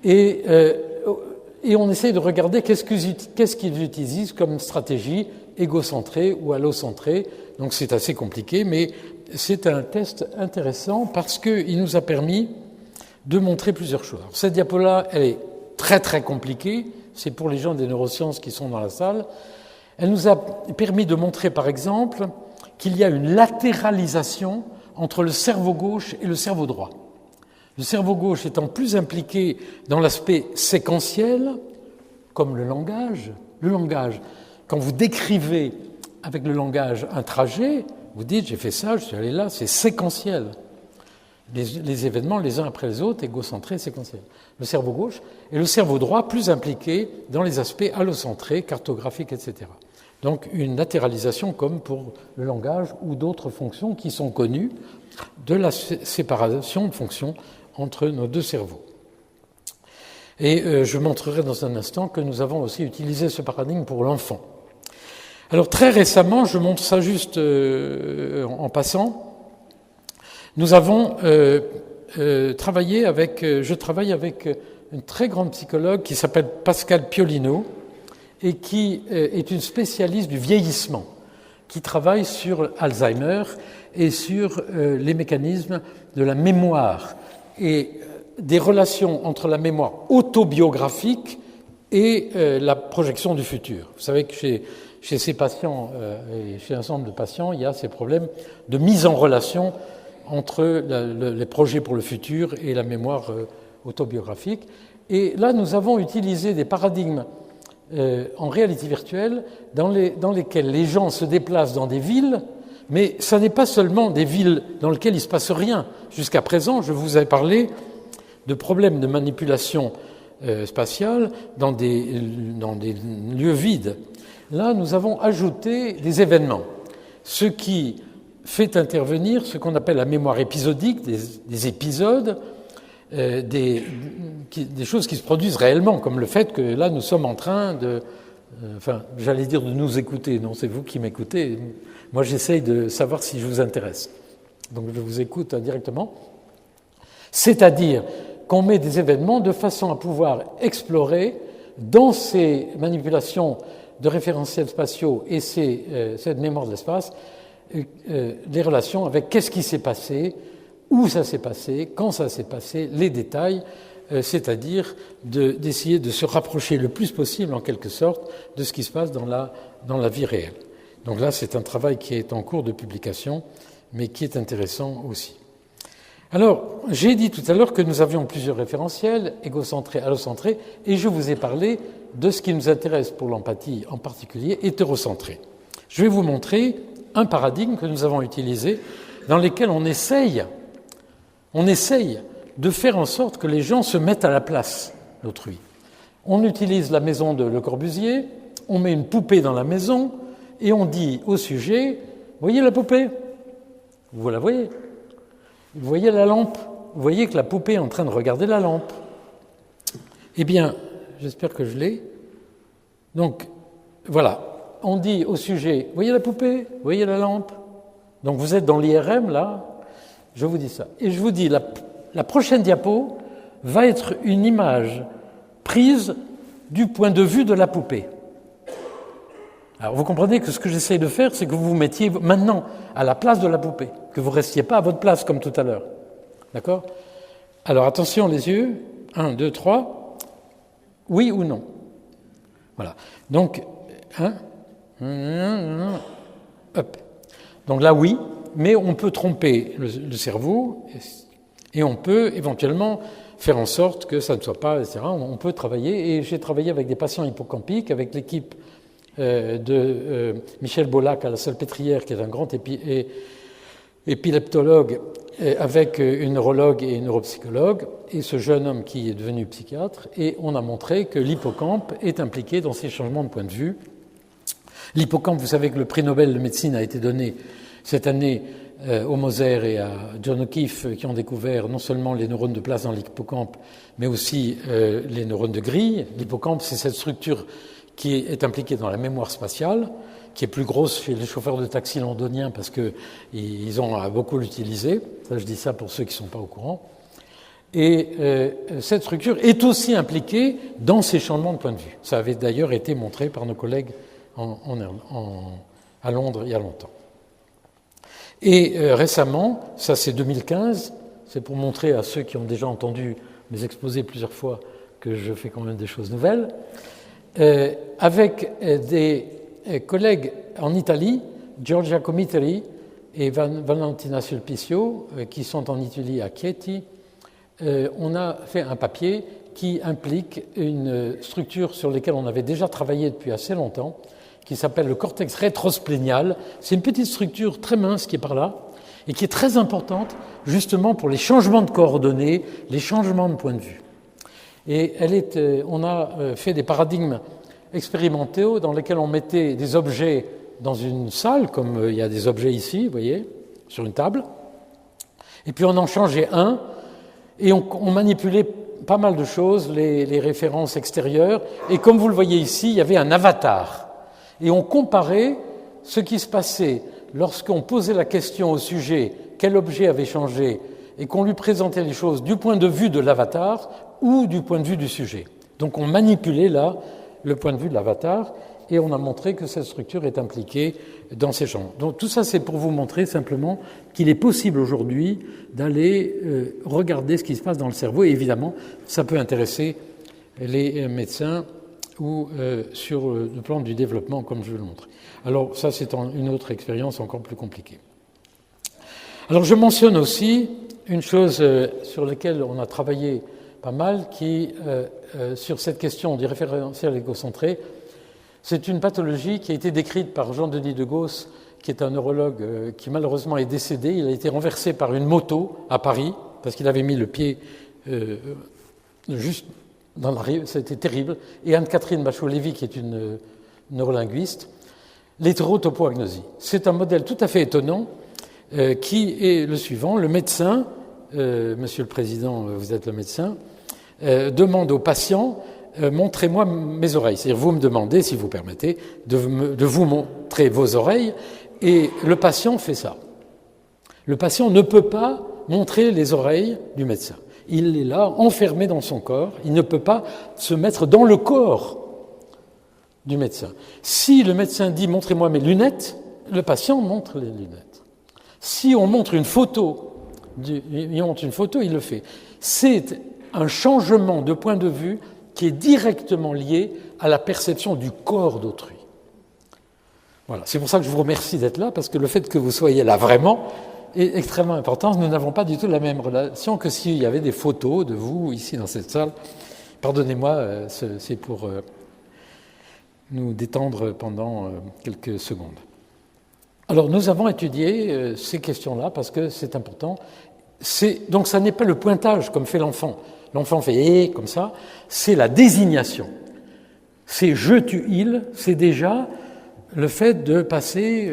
Et on essaye de regarder qu'est-ce qu'ils utilisent comme stratégie égocentrée ou allocentrée. Donc c'est assez compliqué, mais c'est un test intéressant parce qu'il nous a permis de montrer plusieurs choses. Alors, cette diapo-là, elle est très très compliquée. C'est pour les gens des neurosciences qui sont dans la salle. Elle nous a permis de montrer, par exemple, qu'il y a une latéralisation entre le cerveau gauche et le cerveau droit. Le cerveau gauche étant plus impliqué dans l'aspect séquentiel, comme le langage. Le langage, quand vous décrivez avec le langage un trajet, vous dites « j'ai fait ça, je suis allé là », c'est séquentiel. Les événements les uns après les autres, égocentrés, séquentiels. Le cerveau gauche et le cerveau droit plus impliqué dans les aspects allocentrés, cartographiques, etc. Donc une latéralisation comme pour le langage ou d'autres fonctions qui sont connues de la séparation de fonctions entre nos deux cerveaux. Et je montrerai dans un instant que nous avons aussi utilisé ce paradigme pour l'enfant. Alors très récemment, je montre ça juste en passant, nous avons je travaille avec une très grande psychologue qui s'appelle Pascale Piolino et qui est une spécialiste du vieillissement, qui travaille sur Alzheimer et sur les mécanismes de la mémoire et des relations entre la mémoire autobiographique et la projection du futur. Vous savez que chez ces patients et chez un certain nombre de patients, il y a ces problèmes de mise en relation entre les projets pour le futur et la mémoire autobiographique. Et là, nous avons utilisé des paradigmes en réalité virtuelle dans lesquels les gens se déplacent dans des villes, mais ça n'est pas seulement des villes dans lesquelles il ne se passe rien. Jusqu'à présent, je vous ai parlé de problèmes de manipulation spatiale dans des lieux vides. Là, nous avons ajouté des événements, ce qui fait intervenir ce qu'on appelle la mémoire épisodique, des épisodes, des choses qui se produisent réellement, comme le fait que là, nous sommes en train de nous écouter. Non, c'est vous qui m'écoutez. Moi, j'essaye de savoir si je vous intéresse. Donc, je vous écoute directement. C'est-à-dire qu'on met des événements de façon à pouvoir explorer dans ces manipulations de référentiels spatiaux et cette mémoire de l'espace, les relations avec qu'est-ce qui s'est passé, où ça s'est passé, quand ça s'est passé, les détails, c'est-à-dire d'essayer de se rapprocher le plus possible, en quelque sorte, de ce qui se passe dans la vie réelle. Donc là, c'est un travail qui est en cours de publication, mais qui est intéressant aussi. Alors, j'ai dit tout à l'heure que nous avions plusieurs référentiels, égocentrés, allocentrés, et je vous ai parlé de ce qui nous intéresse pour l'empathie, en particulier hétérocentré. Je vais vous montrer un paradigme que nous avons utilisé dans lequel on essaye de faire en sorte que les gens se mettent à la place d'autrui. On utilise la maison de Le Corbusier, on met une poupée dans la maison et on dit au sujet « Voyez la poupée ? Vous la voyez ? Vous voyez la lampe ? Vous voyez que la poupée est en train de regarder la lampe ? » Eh bien, j'espère que je l'ai. Donc, voilà. On dit au sujet « Voyez la poupée ? Voyez la lampe ?» Donc, vous êtes dans l'IRM, là. Je vous dis ça. Et je vous dis, la prochaine diapo va être une image prise du point de vue de la poupée. Alors, vous comprenez que ce que j'essaie de faire, c'est que vous vous mettiez maintenant à la place de la poupée, que vous ne restiez pas à votre place comme tout à l'heure. D'accord ? Alors, attention, les yeux. 1, 2, 3. Oui ou non ? Voilà. Donc, hop. Donc là, oui, mais on peut tromper le cerveau et on peut éventuellement faire en sorte que ça ne soit pas, etc. On peut travailler, et j'ai travaillé avec des patients hippocampiques, avec l'équipe de Michel Bollac à la Salpêtrière, qui est un grand épileptologue, avec une neurologue et une neuropsychologue, et ce jeune homme qui est devenu psychiatre, et on a montré que l'hippocampe est impliqué dans ces changements de point de vue. L'hippocampe, vous savez que le prix Nobel de médecine a été donné cette année au Moser et à John O'Keefe, qui ont découvert non seulement les neurones de place dans l'hippocampe, mais aussi les neurones de grille. L'hippocampe, c'est cette structure qui est impliquée dans la mémoire spatiale, qui est plus grosse chez les chauffeurs de taxi londoniens parce qu'ils ont beaucoup l'utilisé. Ça, je dis ça pour ceux qui ne sont pas au courant. Et cette structure est aussi impliquée dans ces changements de point de vue. Ça avait d'ailleurs été montré par nos collègues à Londres il y a longtemps. Et récemment, ça c'est 2015, c'est pour montrer à ceux qui ont déjà entendu mes exposés plusieurs fois que je fais quand même des choses nouvelles, avec des collègues en Italie, Giorgia Comiteri et Valentina Sulpicio, qui sont en Italie à Chieti, on a fait un papier qui implique une structure sur laquelle on avait déjà travaillé depuis assez longtemps, qui s'appelle le cortex rétrosplénial. C'est une petite structure très mince qui est par là et qui est très importante justement pour les changements de coordonnées, les changements de point de vue. Et on a fait des paradigmes expérimentaux dans lesquels on mettait des objets dans une salle, comme il y a des objets ici, vous voyez, sur une table, et puis on en changeait un, et on manipulait pas mal de choses, les références extérieures, et comme vous le voyez ici, il y avait un avatar. Et on comparait ce qui se passait lorsqu'on posait la question au sujet quel objet avait changé et qu'on lui présentait les choses du point de vue de l'avatar ou du point de vue du sujet. Donc on manipulait là le point de vue de l'avatar et on a montré que cette structure est impliquée dans ces champs. Donc tout ça, c'est pour vous montrer simplement qu'il est possible aujourd'hui d'aller regarder ce qui se passe dans le cerveau. Et évidemment, ça peut intéresser les médecins ou sur le plan du développement, comme je vais le montrer. Alors ça, c'est une autre expérience encore plus compliquée. Alors je mentionne aussi une chose sur laquelle on a travaillé pas mal, qui, sur cette question du référentiel égocentré, c'est une pathologie qui a été décrite par Jean-Denis de Gauss, qui est un neurologue qui malheureusement est décédé. Il a été renversé par une moto à Paris, parce qu'il avait mis le pied juste dans la rue, c'était terrible. Et Anne-Catherine Bachot-Lévy, qui est une neurolinguiste, l'hétérotopoagnosie. C'est un modèle tout à fait étonnant qui est le suivant. Le médecin, Monsieur le Président, vous êtes le médecin, demande au patient montrez-moi mes oreilles. C'est-à-dire, vous me demandez, si vous permettez, de vous montrer vos oreilles, et le patient fait ça. Le patient ne peut pas montrer les oreilles du médecin. Il est là, enfermé dans son corps, il ne peut pas se mettre dans le corps du médecin. Si le médecin dit « montrez-moi mes lunettes », le patient montre les lunettes. Si on montre une photo, il le fait. C'est un changement de point de vue qui est directement lié à la perception du corps d'autrui. Voilà. C'est pour ça que je vous remercie d'être là, parce que le fait que vous soyez là vraiment est extrêmement important. Nous n'avons pas du tout la même relation que s'il y avait des photos de vous ici dans cette salle. Pardonnez-moi, c'est pour nous détendre pendant quelques secondes. Alors nous avons étudié ces questions-là parce que c'est important. Donc ça n'est pas le pointage comme fait l'enfant. L'enfant fait « et » comme ça, c'est la désignation. C'est « je, tu, il », c'est déjà le fait de passer,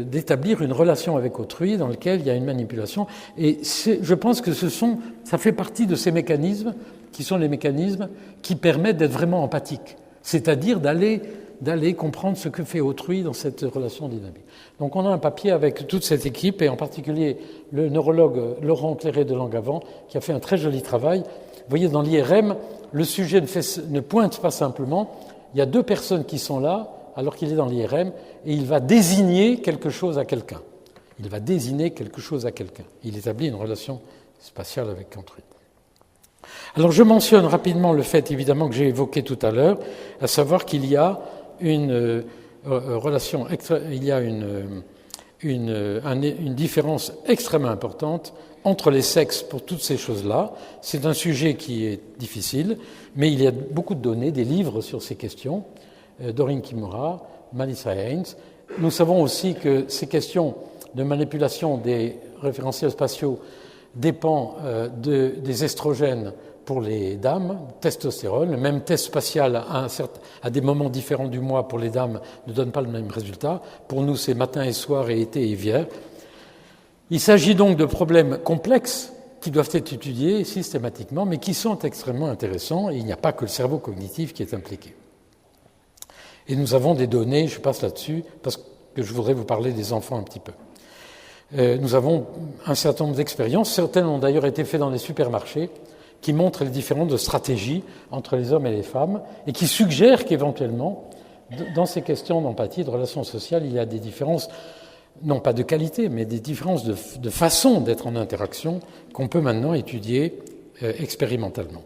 d'établir une relation avec autrui dans laquelle il y a une manipulation. Et je pense que ça fait partie de ces mécanismes qui sont les mécanismes qui permettent d'être vraiment empathique, c'est-à-dire d'aller comprendre ce que fait autrui dans cette relation dynamique. Donc on a un papier avec toute cette équipe, et en particulier le neurologue Laurent Clairet de Langavant, qui a fait un très joli travail. Vous voyez, dans l'IRM, le sujet ne pointe pas simplement, il y a 2 personnes qui sont là, alors qu'il est dans l'IRM, et il va désigner quelque chose à quelqu'un. Il établit une relation spatiale avec autrui. Alors je mentionne rapidement le fait, évidemment, que j'ai évoqué tout à l'heure, à savoir qu'il y a une différence extrêmement importante entre les sexes pour toutes ces choses-là. C'est un sujet qui est difficile, mais il y a beaucoup de données, des livres sur ces questions. Doreen Kimura, Melissa Haynes. Nous savons aussi que ces questions de manipulation des référentiels spatiaux dépendent des estrogènes pour les dames, testostérone. Le même test spatial à des moments différents du mois pour les dames ne donne pas le même résultat. Pour nous, c'est matin et soir et été et hiver. Il s'agit donc de problèmes complexes qui doivent être étudiés systématiquement, mais qui sont extrêmement intéressants, et il n'y a pas que le cerveau cognitif qui est impliqué. Et nous avons des données, je passe là-dessus, parce que je voudrais vous parler des enfants un petit peu. Nous avons un certain nombre d'expériences, certaines ont d'ailleurs été faites dans les supermarchés, qui montrent les différentes stratégies entre les hommes et les femmes, et qui suggèrent qu'éventuellement, dans ces questions d'empathie, de relations sociales, il y a des différences, non pas de qualité, mais des différences de façon d'être en interaction qu'on peut maintenant étudier expérimentalement.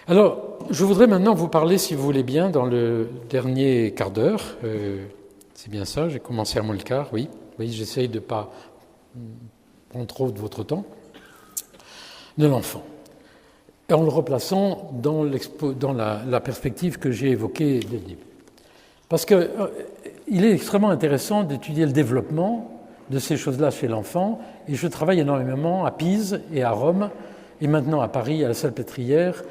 Alors, je voudrais maintenant vous parler, si vous voulez bien, dans le dernier quart d'heure. C'est bien ça, j'ai commencé à moins le quart, oui. Oui, j'essaye de ne pas prendre trop de votre temps. De l'enfant. Et en le replaçant dans la perspective que j'ai évoquée dès le début. Parce qu'il est extrêmement intéressant d'étudier le développement de ces choses-là chez l'enfant. Et je travaille énormément à Pise et à Rome, et maintenant à Paris, à la Salpêtrière,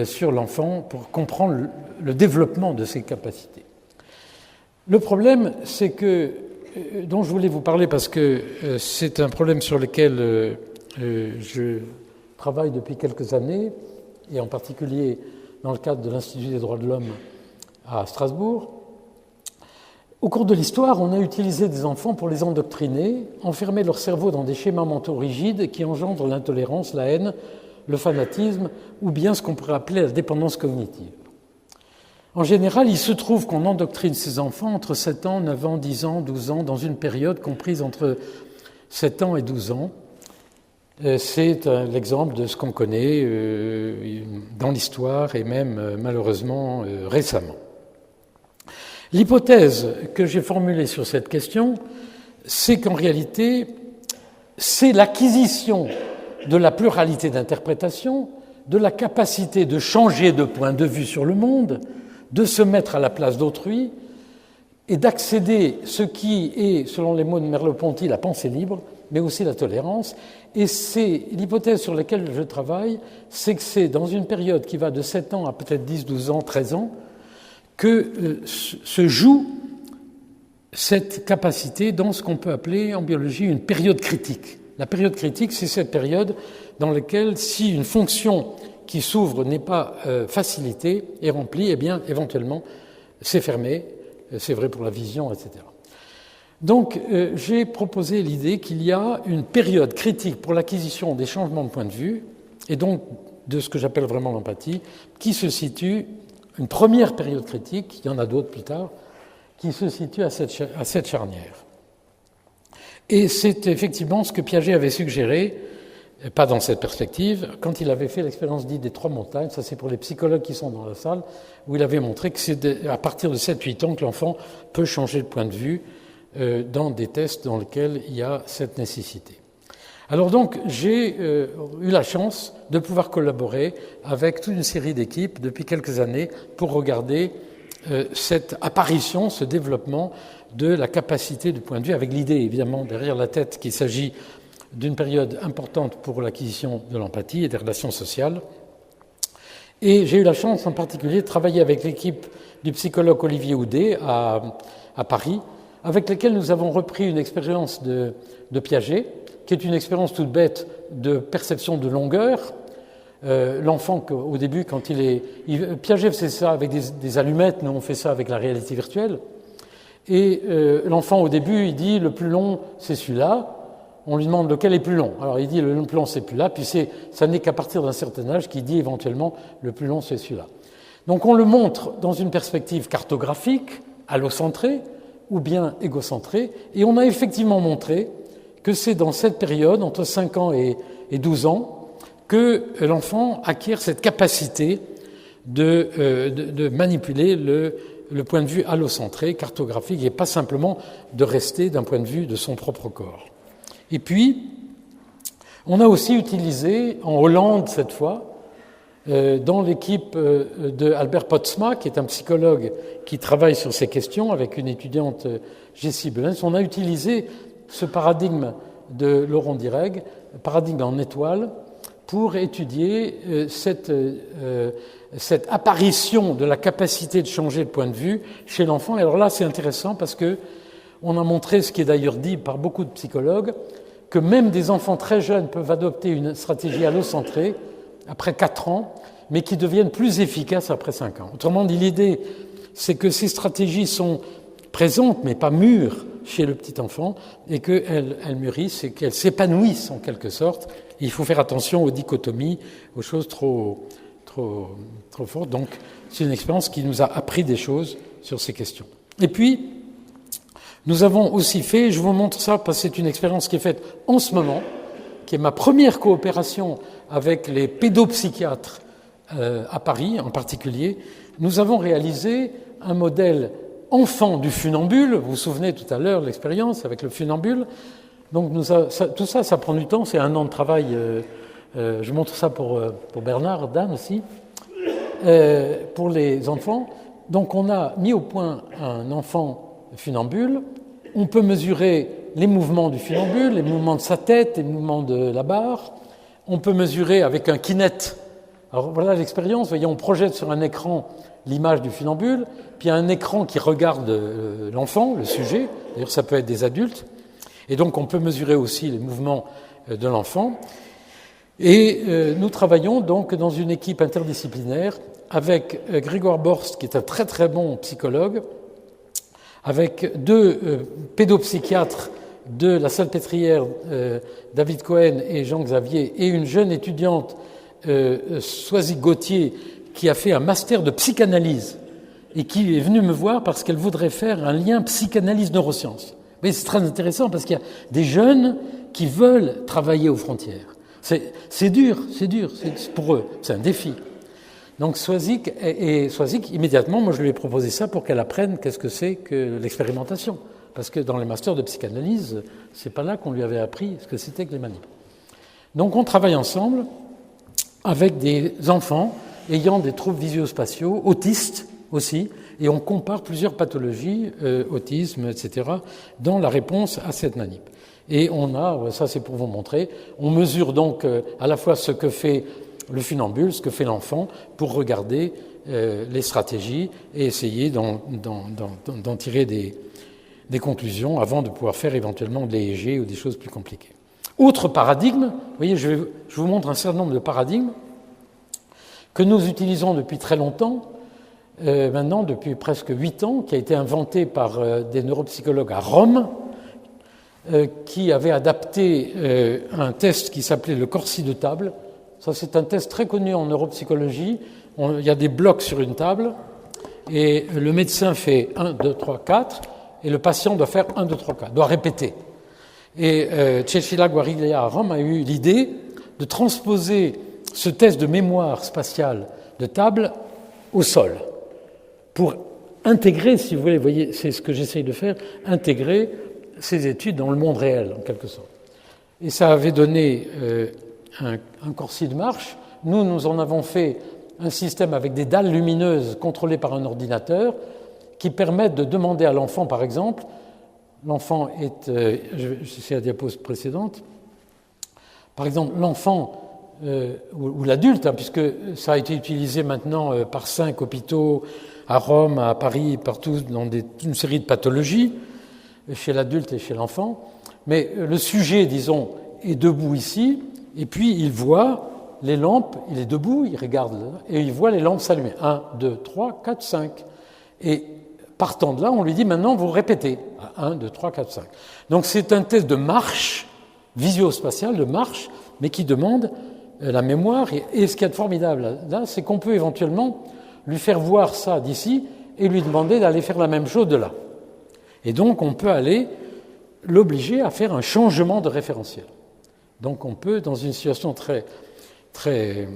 sur l'enfant pour comprendre le développement de ses capacités. Le problème, c'est que, dont je voulais vous parler parce que c'est un problème sur lequel je travaille depuis quelques années, et en particulier dans le cadre de l'Institut des droits de l'homme à Strasbourg. Au cours de l'histoire, on a utilisé des enfants pour les endoctriner, enfermer leur cerveau dans des schémas mentaux rigides qui engendrent l'intolérance, la haine, le fanatisme, ou bien ce qu'on pourrait appeler la dépendance cognitive. En général, il se trouve qu'on endoctrine ces enfants entre 7 ans, 9 ans, 10 ans, 12 ans, dans une période comprise entre 7 ans et 12 ans. C'est l'exemple de ce qu'on connaît dans l'histoire et même malheureusement récemment. L'hypothèse que j'ai formulée sur cette question, c'est qu'en réalité, c'est l'acquisition de la pluralité d'interprétation, de la capacité de changer de point de vue sur le monde, de se mettre à la place d'autrui et d'accéder ce qui est, selon les mots de Merleau-Ponty, la pensée libre, mais aussi la tolérance. Et c'est l'hypothèse sur laquelle je travaille, c'est que c'est dans une période qui va de 7 ans à peut-être 10, 12 ans, 13 ans, que se joue cette capacité dans ce qu'on peut appeler en biologie une période critique. La période critique, c'est cette période dans laquelle, si une fonction qui s'ouvre n'est pas facilitée et remplie, eh bien, éventuellement, c'est fermé. C'est vrai pour la vision, etc. Donc, j'ai proposé l'idée qu'il y a une période critique pour l'acquisition des changements de point de vue, et donc de ce que j'appelle vraiment l'empathie, qui se situe, une première période critique, il y en a d'autres plus tard, qui se situe à cette charnière. Et c'est effectivement ce que Piaget avait suggéré, pas dans cette perspective, quand il avait fait l'expérience dite des 3 montagnes, ça c'est pour les psychologues qui sont dans la salle, où il avait montré que c'est à partir de 7-8 ans que l'enfant peut changer de point de vue dans des tests dans lesquels il y a cette nécessité. Alors donc, j'ai eu la chance de pouvoir collaborer avec toute une série d'équipes depuis quelques années pour regarder cette apparition, ce développement de la capacité du point de vue, avec l'idée évidemment derrière la tête qu'il s'agit d'une période importante pour l'acquisition de l'empathie et des relations sociales. Et j'ai eu la chance en particulier de travailler avec l'équipe du psychologue Olivier Houdet à Paris, avec laquelle nous avons repris une expérience de Piaget, qui est une expérience toute bête de perception de longueur. L'enfant, au début, quand Piaget faisait ça avec des allumettes, nous on fait ça avec la réalité virtuelle. Et l'enfant, au début, il dit le plus long, c'est celui-là. On lui demande lequel est plus long. Alors il dit le plus long, c'est plus là. Puis ça n'est qu'à partir d'un certain âge qu'il dit éventuellement le plus long, c'est celui-là. Donc on le montre dans une perspective cartographique, allocentrée ou bien égocentrée. Et on a effectivement montré que c'est dans cette période, entre 5 ans et 12 ans, que l'enfant acquiert cette capacité de manipuler le point de vue allocentré, cartographique, et pas simplement de rester d'un point de vue de son propre corps. Et puis, on a aussi utilisé, en Hollande cette fois, dans l'équipe de Albert Potsma, qui est un psychologue qui travaille sur ces questions avec une étudiante, Jessie Belens, on a utilisé ce paradigme de Laurent Direg, paradigme en étoile, pour étudier cette apparition de la capacité de changer de point de vue chez l'enfant. Et alors là, c'est intéressant parce que on a montré, ce qui est d'ailleurs dit par beaucoup de psychologues, que même des enfants très jeunes peuvent adopter une stratégie allocentrée après 4 ans, mais qui deviennent plus efficaces après 5 ans. Autrement dit, l'idée, c'est que ces stratégies sont présentes, mais pas mûres chez le petit enfant, et qu'elles mûrissent et qu'elles s'épanouissent en quelque sorte. Et il faut faire attention aux dichotomies, aux choses trop fortes. Donc, c'est une expérience qui nous a appris des choses sur ces questions. Et puis, nous avons aussi fait, je vous montre ça parce que c'est une expérience qui est faite en ce moment, qui est ma première coopération avec les pédopsychiatres à Paris en particulier. Nous avons réalisé un modèle enfant du funambule. Vous vous souvenez tout à l'heure de l'expérience avec le funambule. Donc tout ça, ça prend du temps, c'est 1 an de travail. Je montre ça pour Bernard, Dan aussi, pour les enfants. Donc on a mis au point un enfant funambule. On peut mesurer les mouvements du funambule, les mouvements de sa tête, les mouvements de la barre. On peut mesurer avec un Kinect. Alors voilà l'expérience. Vous voyez, on projette sur un écran l'image du funambule, puis il y a un écran qui regarde l'enfant, le sujet. D'ailleurs, ça peut être des adultes. Et donc, on peut mesurer aussi les mouvements de l'enfant. Et nous travaillons donc dans une équipe interdisciplinaire avec Grégoire Borst, qui est un très très bon psychologue, avec 2 pédopsychiatres de la Salpêtrière, David Cohen et Jean Xavier, et une jeune étudiante, Soisy Gauthier, qui a fait un master de psychanalyse et qui est venue me voir parce qu'elle voudrait faire un lien psychanalyse-neurosciences. Mais c'est très intéressant parce qu'il y a des jeunes qui veulent travailler aux frontières. C'est dur, c'est pour eux, c'est un défi. Donc Soisy, immédiatement, moi je lui ai proposé ça pour qu'elle apprenne qu'est-ce que c'est que l'expérimentation. Parce que dans les masters de psychanalyse, c'est pas là qu'on lui avait appris ce que c'était que les manips. Donc on travaille ensemble avec des enfants ayant des troubles visuospatiaux, autistes aussi, et on compare plusieurs pathologies, autisme, etc., dans la réponse à cette manip. Et on a, ça c'est pour vous montrer, on mesure donc à la fois ce que fait le funambule, ce que fait l'enfant, pour regarder les stratégies et essayer d'en tirer des conclusions avant de pouvoir faire éventuellement de l'EEG ou des choses plus compliquées. Autre paradigme, vous voyez, je vous montre un certain nombre de paradigmes que nous utilisons depuis très longtemps, maintenant depuis presque 8 ans, qui a été inventé par des neuropsychologues à Rome, qui avaient adapté un test qui s'appelait le Corsi de table. Ça, c'est un test très connu en neuropsychologie. Il y a des blocs sur une table, et le médecin fait 1, 2, 3, 4, et le patient doit faire 1, 2, 3, 4, doit répéter. Et Cecilia Guariglia à Rome a eu l'idée de transposer ce test de mémoire spatiale de table au sol, pour intégrer, si vous voyez, c'est ce que j'essaye de faire, intégrer ces études dans le monde réel, en quelque sorte. Et ça avait donné un corsi de marche. Nous en avons fait un système avec des dalles lumineuses contrôlées par un ordinateur qui permettent de demander à l'enfant, par exemple, l'enfant est... c'est la diapo précédente. Par exemple, l'enfant ou l'adulte, hein, puisque ça a été utilisé maintenant par 5 hôpitaux à Rome, à Paris, partout, dans une série de pathologies, chez l'adulte et chez l'enfant. Mais le sujet, disons, est debout ici, et puis il voit les lampes, il est debout, il regarde, et il voit les lampes s'allumer. 1, 2, 3, 4, 5. Et partant de là, on lui dit maintenant, vous répétez. 1, 2, 3, 4, 5. Donc c'est un test de marche, visio-spatial, de marche, mais qui demande la mémoire. Et ce qu'il y a de formidable là, c'est qu'on peut éventuellement lui faire voir ça d'ici et lui demander d'aller faire la même chose de là. Et donc on peut aller l'obliger à faire un changement de référentiel. Donc on peut, dans une situation très, très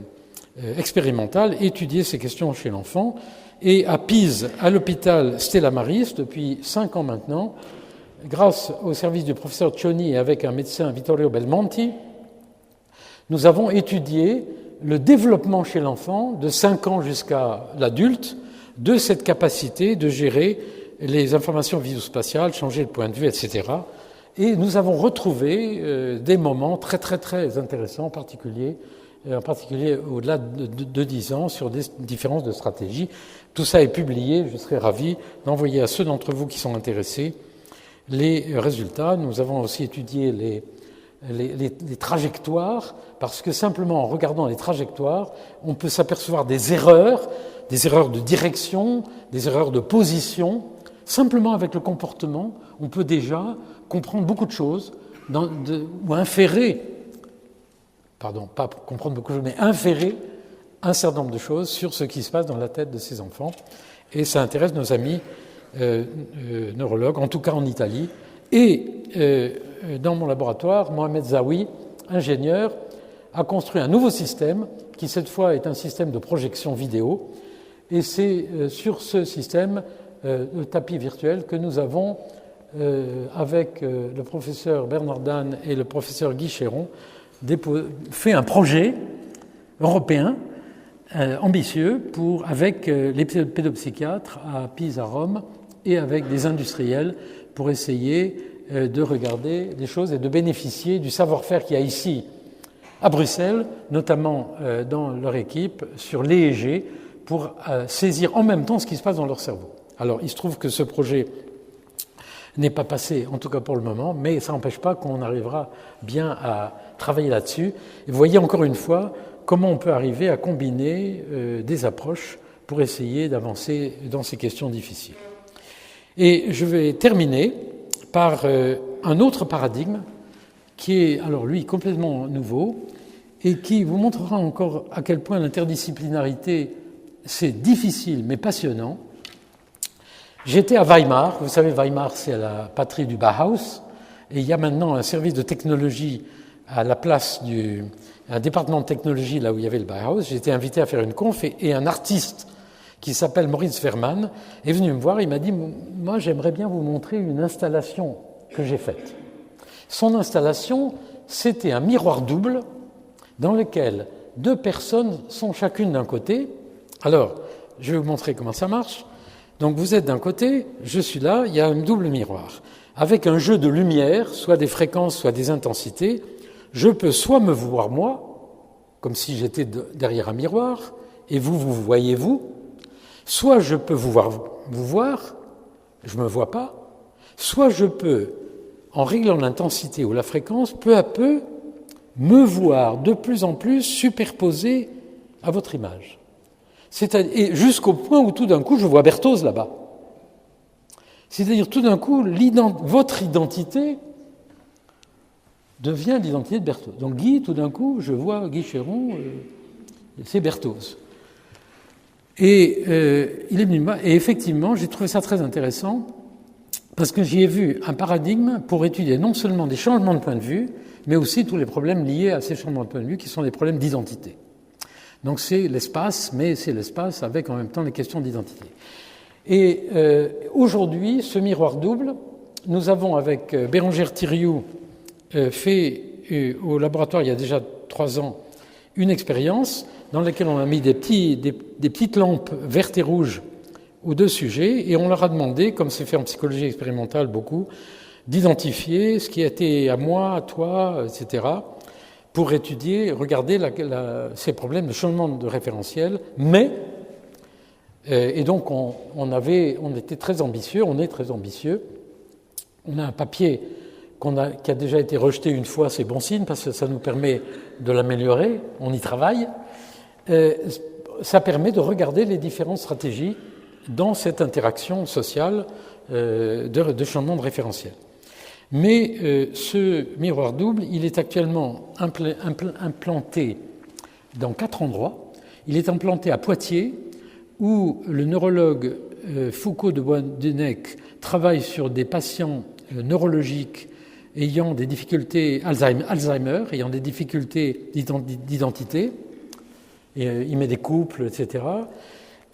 expérimentale, étudier ces questions chez l'enfant. Et à Pise, à l'hôpital Stella Maris, depuis 5 ans maintenant, grâce au service du professeur Cioni et avec un médecin, Vittorio Belmonti, nous avons étudié le développement chez l'enfant, de 5 ans jusqu'à l'adulte, de cette capacité de gérer les informations visuospatiales, changer le point de vue, etc. Et nous avons retrouvé des moments très, très, très intéressants, en particulier au-delà de 10 ans, sur des différences de stratégie. Tout ça est publié, je serais ravi d'envoyer à ceux d'entre vous qui sont intéressés les résultats. Nous avons aussi étudié les trajectoires, parce que simplement en regardant les trajectoires, on peut s'apercevoir des erreurs de direction, des erreurs de position. Simplement avec le comportement, on peut déjà comprendre beaucoup de choses, ou inférer, pas comprendre beaucoup de choses, mais inférer un certain nombre de choses sur ce qui se passe dans la tête de ces enfants. Et ça intéresse nos amis neurologues, en tout cas en Italie. Et dans mon laboratoire, Mohamed Zawi, ingénieur, a construit un nouveau système qui, cette fois, est un système de projection vidéo. Et c'est sur ce système de tapis virtuel que nous avons, avec le professeur Bernard Dan et le professeur Guy Chéron, fait un projet européen ambitieux avec les pédopsychiatres à Pise, à Rome, et avec des industriels pour essayer de regarder les choses et de bénéficier du savoir-faire qu'il y a ici à Bruxelles, notamment dans leur équipe, sur l'EEG, pour saisir en même temps ce qui se passe dans leur cerveau. Alors, il se trouve que ce projet n'est pas passé, en tout cas pour le moment, mais ça n'empêche pas qu'on arrivera bien à travailler là-dessus. Et vous voyez encore une fois comment on peut arriver à combiner des approches pour essayer d'avancer dans ces questions difficiles. Et je vais terminer par un autre paradigme qui est, alors lui, complètement nouveau et qui vous montrera encore à quel point l'interdisciplinarité, c'est difficile mais passionnant. J'étais à Weimar, vous savez, Weimar, c'est la patrie du Bauhaus, et il y a maintenant un service de technologie à la place un département de technologie là où il y avait le Bauhaus. J'ai été invité à faire une conf et un artiste qui s'appelle Maurice Verman est venu me voir, il m'a dit « Moi, j'aimerais bien vous montrer une installation que j'ai faite. » Son installation, c'était un miroir double dans lequel 2 personnes sont chacune d'un côté. Alors, je vais vous montrer comment ça marche. Donc vous êtes d'un côté, je suis là, il y a un double miroir. Avec un jeu de lumière, soit des fréquences, soit des intensités, je peux soit me voir moi, comme si j'étais derrière un miroir, et vous voyez vous, soit je peux vous voir, je ne me vois pas, soit je peux, en réglant l'intensité ou la fréquence, peu à peu, me voir de plus en plus superposé à votre image. Et jusqu'au point où tout d'un coup, je vois Berthoz là-bas. C'est-à-dire tout d'un coup, votre identité devient l'identité de Berthoz. Donc Guy, tout d'un coup, je vois Guy Chéron, c'est Berthoz. Et il est venu me voir, et effectivement, j'ai trouvé ça très intéressant, parce que j'y ai vu un paradigme pour étudier non seulement des changements de point de vue, mais aussi tous les problèmes liés à ces changements de point de vue, qui sont des problèmes d'identité. Donc c'est l'espace, mais c'est l'espace avec en même temps les questions d'identité. Et aujourd'hui, ce miroir double, nous avons avec Bérengère Thiriou fait au laboratoire il y a déjà 3 ans une expérience dans laquelle on a mis des petites lampes vertes et rouges aux deux sujets, et on leur a demandé, comme c'est fait en psychologie expérimentale beaucoup, d'identifier ce qui a été à moi, à toi, etc., pour étudier, regarder ces problèmes de changement de référentiel. Mais, et donc on était très ambitieux, on est très ambitieux. On a un papier qui a déjà été rejeté une fois, c'est bon signe, parce que ça nous permet de l'améliorer, on y travaille. Ça permet de regarder les différentes stratégies dans cette interaction sociale de changement de référentiel. Mais ce miroir double, il est actuellement implanté dans 4 endroits. Il est implanté à Poitiers, où le neurologue Foucault de Boisdenec travaille sur des patients neurologiques ayant des difficultés Alzheimer, ayant des difficultés d'identité. Et, il met des couples, etc.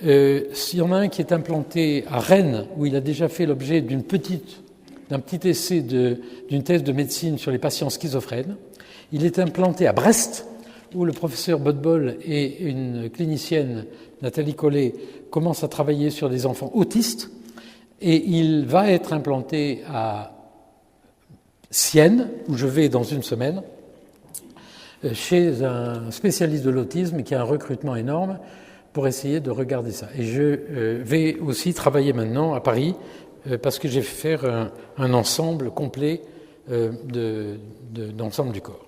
Il y en a un qui est implanté à Rennes, où il a déjà fait l'objet d'un petit essai d'une thèse de médecine sur les patients schizophrènes. Il est implanté à Brest, où le professeur Bodbol et une clinicienne, Nathalie Collet, commencent à travailler sur des enfants autistes. Et il va être implanté à Sienne, où je vais dans une semaine, chez un spécialiste de l'autisme qui a un recrutement énorme pour essayer de regarder ça. Et je vais aussi travailler maintenant à Paris parce que j'ai fait faire un ensemble complet d'ensemble du corps.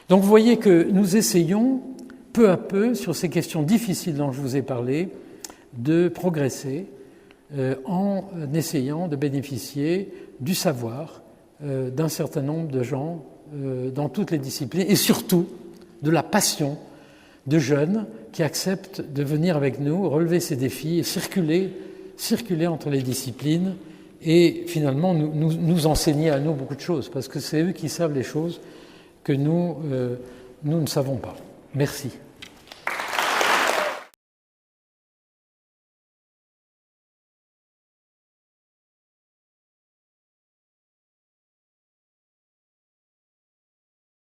Donc vous voyez que nous essayons peu à peu sur ces questions difficiles dont je vous ai parlé de progresser en essayant de bénéficier du savoir d'un certain nombre de gens dans toutes les disciplines et surtout de la passion de jeunes qui acceptent de venir avec nous, relever ces défis et circuler entre les disciplines et finalement nous enseigner à nous beaucoup de choses parce que c'est eux qui savent les choses que nous ne savons pas. Merci.